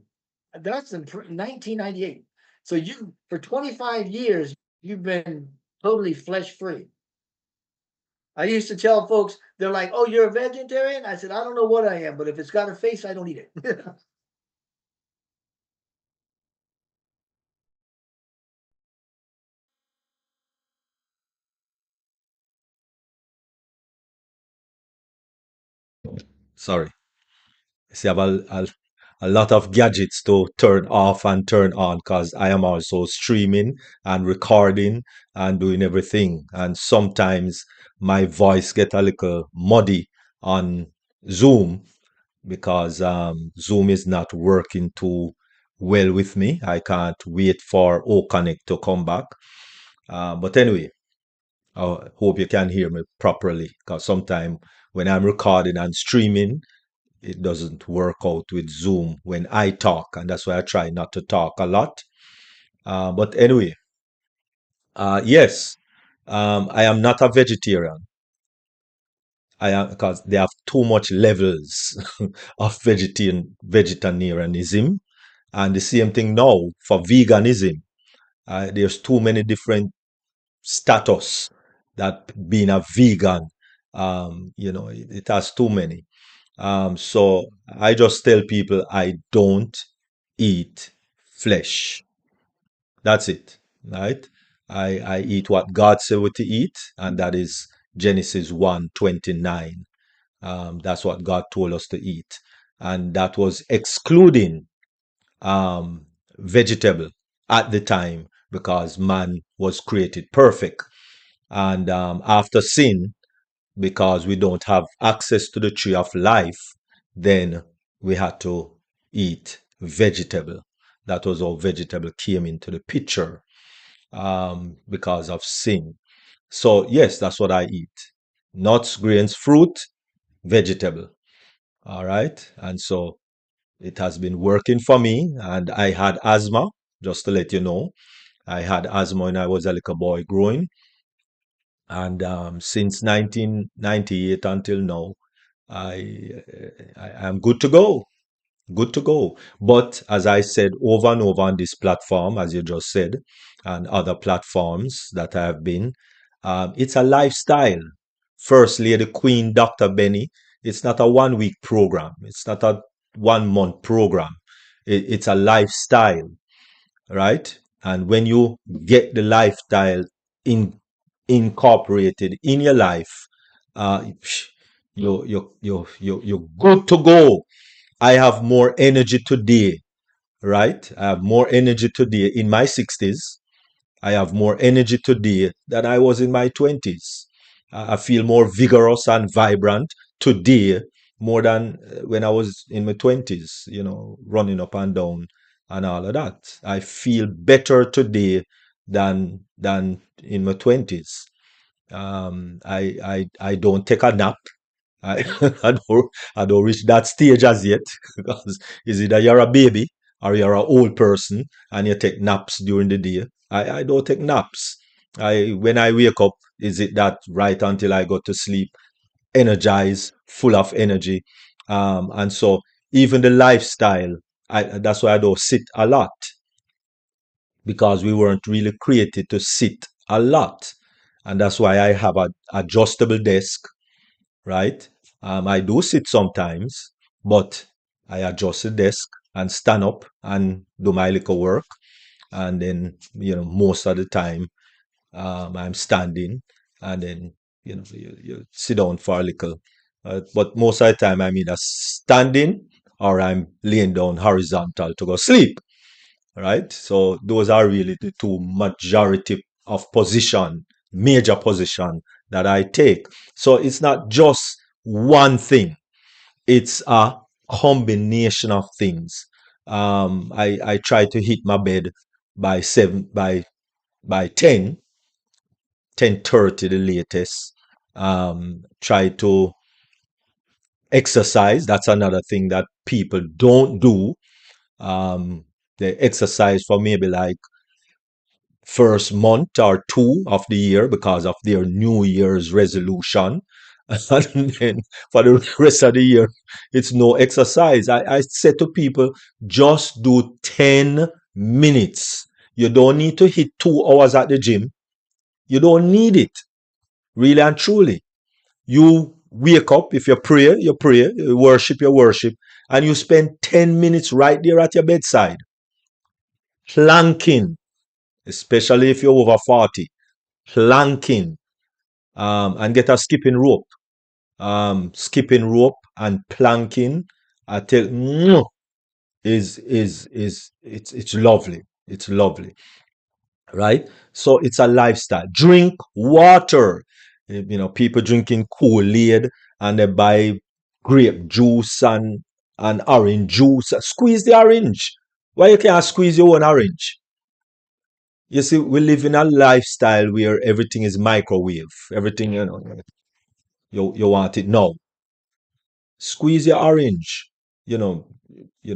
That's in 1998. So you, for 25 years, you've been totally flesh free. I used to tell folks, they're like, "Oh, you're a vegetarian?" I said, "I don't know what I am, but if it's got a face, I don't eat it." Sorry. See, I have a lot of gadgets to turn off and turn on because I am also streaming and recording and doing everything. And sometimes my voice get a little muddy on Zoom because Zoom is not working too well with me. I can't wait for O Connect to come back. But anyway, I hope you can hear me properly because sometimes when I'm recording and streaming, it doesn't work out with Zoom when I talk, and that's why I try not to talk a lot. But anyway, yes, I am not a vegetarian. I am because they have too much levels of vegetarianism, and the same thing now for veganism. There's too many different status that being a vegan, it has too many. So I just tell people I don't eat flesh. That's it, right? I eat what God said what to eat, and that is Genesis 1:29. That's what God told us to eat. And that was excluding um, vegetable at the time because man was created perfect. And after sin, because we don't have access to the tree of life, then we had to eat vegetable. That was how vegetable came into the picture because of sin. So, yes, that's what I eat nuts, grains, fruit, vegetable. All right. And so it has been working for me. And I had asthma, just to let you know. I had asthma when I was a little boy growing. And since 1998 until now, I, I am good to go. Good to go. But as I said over and over on this platform, as you just said, and other platforms that I have been, it's a lifestyle. First Lady Queen Dr. Benny, it's not a 1 week program. It's not a 1 month program. It's a lifestyle, right? And when you get the lifestyle in incorporated in your life, you're good to go. I have more energy today, right? I have more energy today in my 60s. I have more energy today than I was in my 20s. I feel more vigorous and vibrant today more than when I was in my 20s, running up and down and all of that. I feel better today than in my 20s. I don't take a nap. I, I don't reach that stage as yet because it's either you're a baby or you're an old person and you take naps during the day. I don't take naps. When I wake up, is it that right until I go to sleep, energized, full of energy. And so even the lifestyle, that's why I don't sit a lot because we weren't really created to sit a lot. And that's why I have an adjustable desk, right? I do sit sometimes, but I adjust the desk and stand up and do my little work. And then, most of the time, I'm standing and then, you sit down for a little. But most of the time, I'm either standing or I'm laying down horizontal to go sleep, right? So those are really the two majority of position, major position that I take. So it's not just one thing; it's a combination of things. I try to hit my bed by 7 by 10:30 the latest. Try to Exercise, that's another thing that people don't do. Um, they exercise for maybe like first month or two of the year because of their New Year's resolution. And then for the rest of the year, it's no exercise. I said to people, just do 10 minutes. You don't need to hit 2 hours at the gym. You don't need it, really and truly. You wake up, if you pray, you worship, and you spend 10 minutes right there at your bedside, planking, especially if you're over 40, planking, and get a skipping rope. Skipping rope and planking, I tell it's lovely. It's lovely, right? So it's a lifestyle. Drink water. People drinking Kool-Aid and they buy grape juice and orange juice. Squeeze the orange. Why you can't squeeze your own orange? You see, we live in a lifestyle where everything is microwave. Everything, you want it now. Squeeze your orange. You know,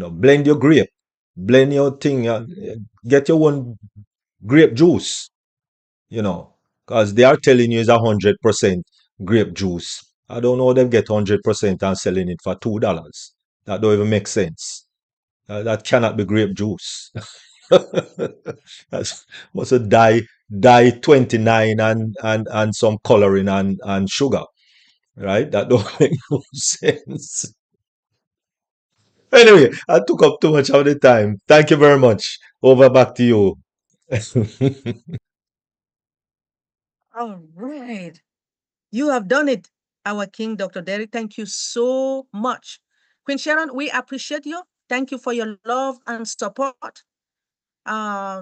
blend your grape, blend your thing, get your own grape juice. Because they are telling you it's 100% grape juice. I don't know they get 100% and selling it for $2. That don't even make sense. That cannot be grape juice. That's what's a dye 29 and some coloring and sugar, right? That don't make no sense. Anyway, I took up too much of the time. Thank you very much. Over back to you. All right. You have done it, our King, Dr. Derek. Thank you so much. Queen Sharon, we appreciate you. Thank you for your love and support. I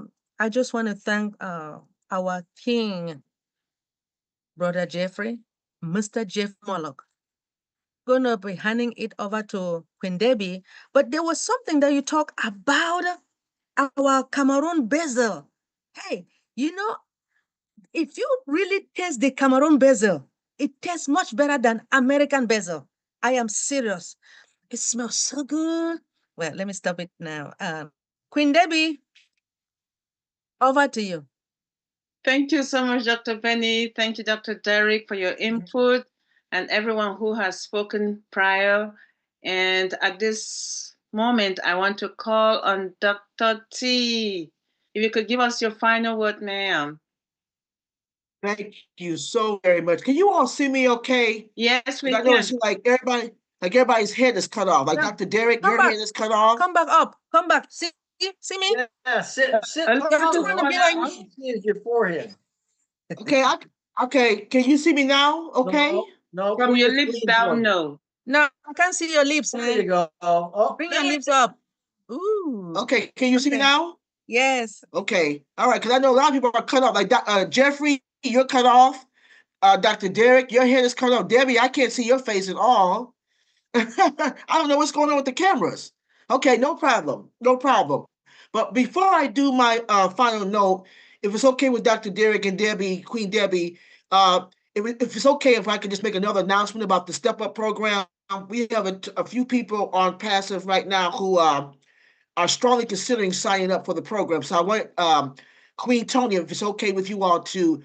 just want to thank our King, Brother Jeffrey, Mr. Jeff Morlock. Going to be handing it over to Queen Debbie, but there was something that you talked about our Cameroon basil. Hey, you know, if you really taste the Cameroon basil, it tastes much better than American basil. I am serious. It smells so good. Well, let me stop it now. Queen Debbie, over to you. Thank you so much, Dr. Benny. Thank you, Dr. Derek, for your input and everyone who has spoken prior. And at this moment, I want to call on Dr. T. If you could give us your final word, ma'am. Thank you so very much. Can you all see me okay? Yes, we I know can. it's everybody's head is cut off. Like Yeah. Dr. Derek, Come your back. head is cut off. Come back up. Come back. See me? Yeah, sit A You have to little run a up. bit further I up. can see your forehead. Okay, can you see me now? Okay. No, From put your your lips screen for down, me. no. No, I can't see your lips, There you man. go. Oh, Bring your lips up. Ooh. Okay, can you see me Okay. now? Yes. Okay. All right, because I know a lot of people are cut off. Like Jeffrey, you're cut off. Dr. Derek, your head is cut off. Debbie, I can't see your face at all. I don't know what's going on with the cameras. Okay, no problem. No problem. But before I do my final note, if it's okay with Dr. Derek and Debbie, Queen Debbie, if it's okay if I could just make another announcement about the Step Up program. We have a few people on passive right now who are strongly considering signing up for the program. So I want Queen Tony, if it's okay with you all, to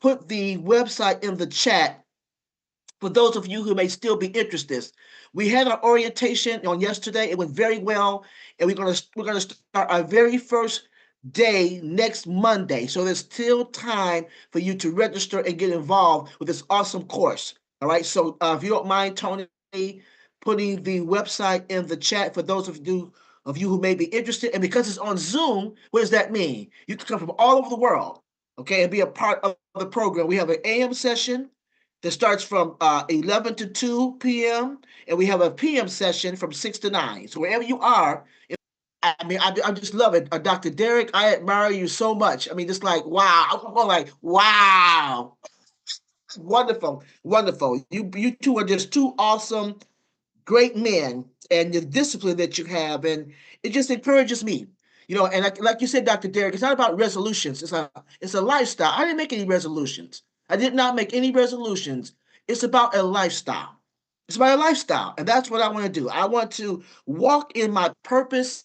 put the website in the chat for those of you who may still be interested. We had our orientation on yesterday. It went very well, and we're gonna start our very first day next Monday. So there's still time for you to register and get involved with this awesome course. All right. So if you don't mind, Tony, putting the website in the chat for those of you who may be interested. And because it's on Zoom, what does that mean? You can come from all over the world, okay, and be a part of the program. We have an AM session that starts from 11 to 2 p.m. and we have a PM session from 6 to 9. So wherever you are, I mean, I just love it. Dr. Derek, I admire you so much. I mean, just like, wow. I'm going like, wow. Wonderful, wonderful. You two are just two awesome, great men, and the discipline that you have, and it just encourages me. And like you said, Dr. Derek, it's not about resolutions. It's a lifestyle. I didn't make any resolutions. I did not make any resolutions. It's about a lifestyle. It's my lifestyle, and that's what I want to do. I want to walk in my purpose.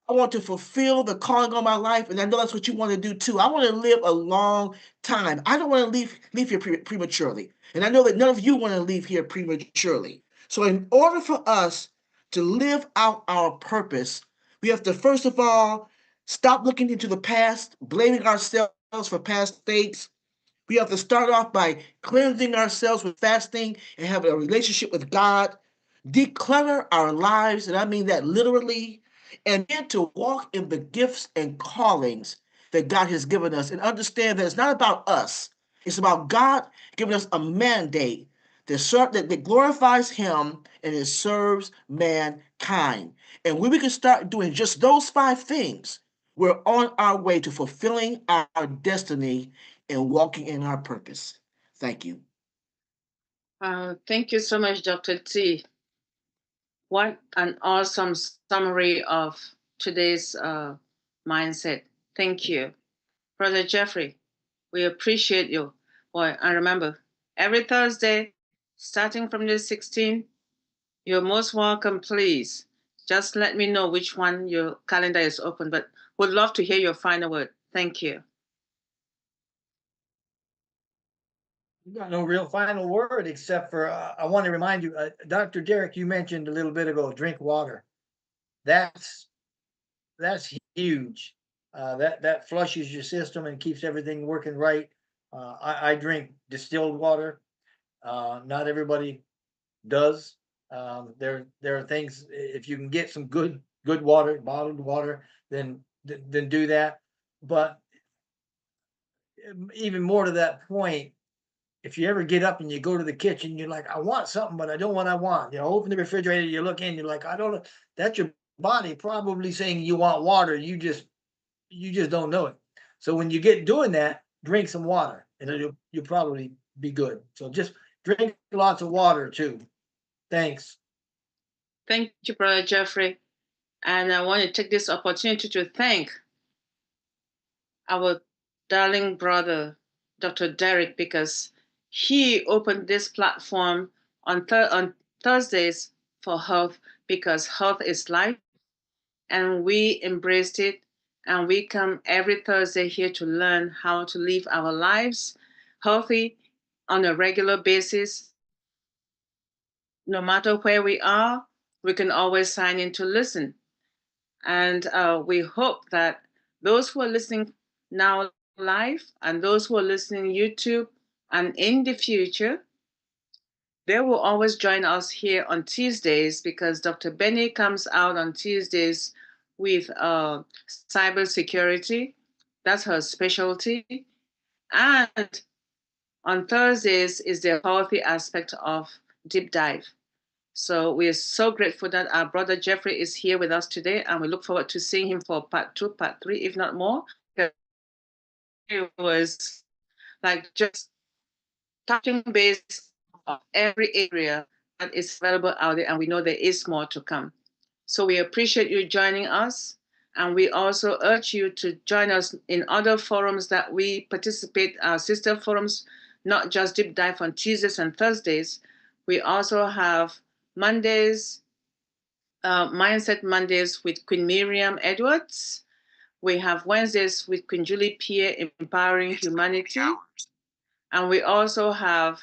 I want to fulfill the calling on my life, and I know that's what you want to do too. I want to live a long time. I don't want to leave here prematurely, and I know that none of you want to leave here prematurely. So, in order for us to live out our purpose, we have to first of all stop looking into the past, blaming ourselves for past mistakes. We have to start off by cleansing ourselves with fasting and having a relationship with God, declutter our lives, and I mean that literally, and then to walk in the gifts and callings that God has given us and understand that it's not about us. It's about God giving us a mandate that glorifies Him and it serves mankind. And when we can start doing just those 5 things, we're on our way to fulfilling our destiny and walking in our purpose. Thank you. Thank you so much, Dr. T. What an awesome summary of today's mindset. Thank you. Brother Jeffrey, we appreciate you. Boy, and remember, every Thursday, starting from the 16th, you're most welcome, please. Just let me know which one your calendar is open, but would love to hear your final word. Thank you. You got no real final word except for I want to remind you, Dr. Derek, you mentioned a little bit ago, drink water. That's huge. That flushes your system and keeps everything working right. I drink distilled water. Not everybody does. There are things, if you can get some good water, bottled water, then do that. But even more to that point, if you ever get up and you go to the kitchen, you're like, I want something, but I don't know what I want. You know, open the refrigerator, you look in, you're like, I don't know. That's your body probably saying you want water. You just don't know it. So when you get doing that, drink some water, and you'll probably be good. So just drink lots of water too. Thanks. Thank you, Brother Jeffrey. And I want to take this opportunity to thank our darling brother, Dr. Derek, because he opened this platform on Thursdays for health, because health is life, and we embraced it. And we come every Thursday here to learn how to live our lives healthy on a regular basis. No matter where we are, we can always sign in to listen. And we hope that those who are listening now live and those who are listening YouTube and in the future, they will always join us here on Tuesdays, because Dr. Benny comes out on Tuesdays with cybersecurity. That's her specialty. And on Thursdays is the healthy aspect of deep dive. So we are so grateful that our brother Jeffrey is here with us today, and we look forward to seeing him for part 2, part 3, if not more. It was like just touching base of every area that is available out there, and we know there is more to come. So we appreciate you joining us, and we also urge you to join us in other forums that we participate, our sister forums, not just Deep Dive on Tuesdays and Thursdays. We also have Mondays, Mindset Mondays with Queen Miriam Edwards. We have Wednesdays with Queen Julie Pierre, Empowering Humanity. And we also have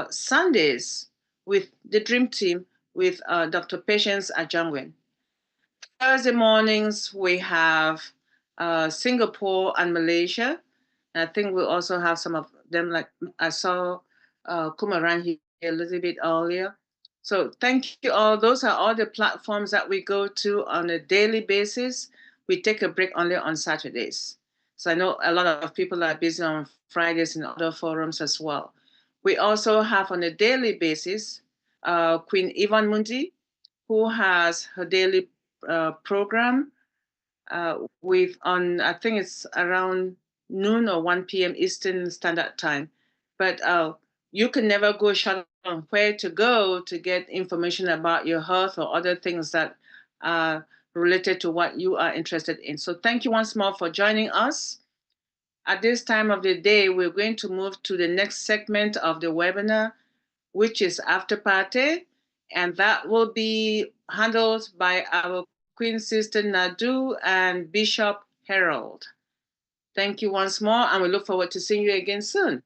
Sundays with the Dream Team with Dr. Patience Ajangwen. Thursday mornings, we have Singapore and Malaysia. And I think we also have some of them, like I saw Kumaran here a little bit earlier. So thank you all. Those are all the platforms that we go to on a daily basis. We take a break only on Saturdays. So I know a lot of people are busy on Fridays in other forums as well. We also have on a daily basis Queen Yvonne Mundi, who has her daily program with on, I think it's around noon or 1 p.m. Eastern Standard Time. But you can never go short on where to go to get information about your health or other things that are related to what you are interested in. So thank you once more for joining us. At this time of the day, we're going to move to the next segment of the webinar, which is after party, and that will be handled by our Queen Sister Nadu and Bishop Harold. Thank you once more, and we look forward to seeing you again soon.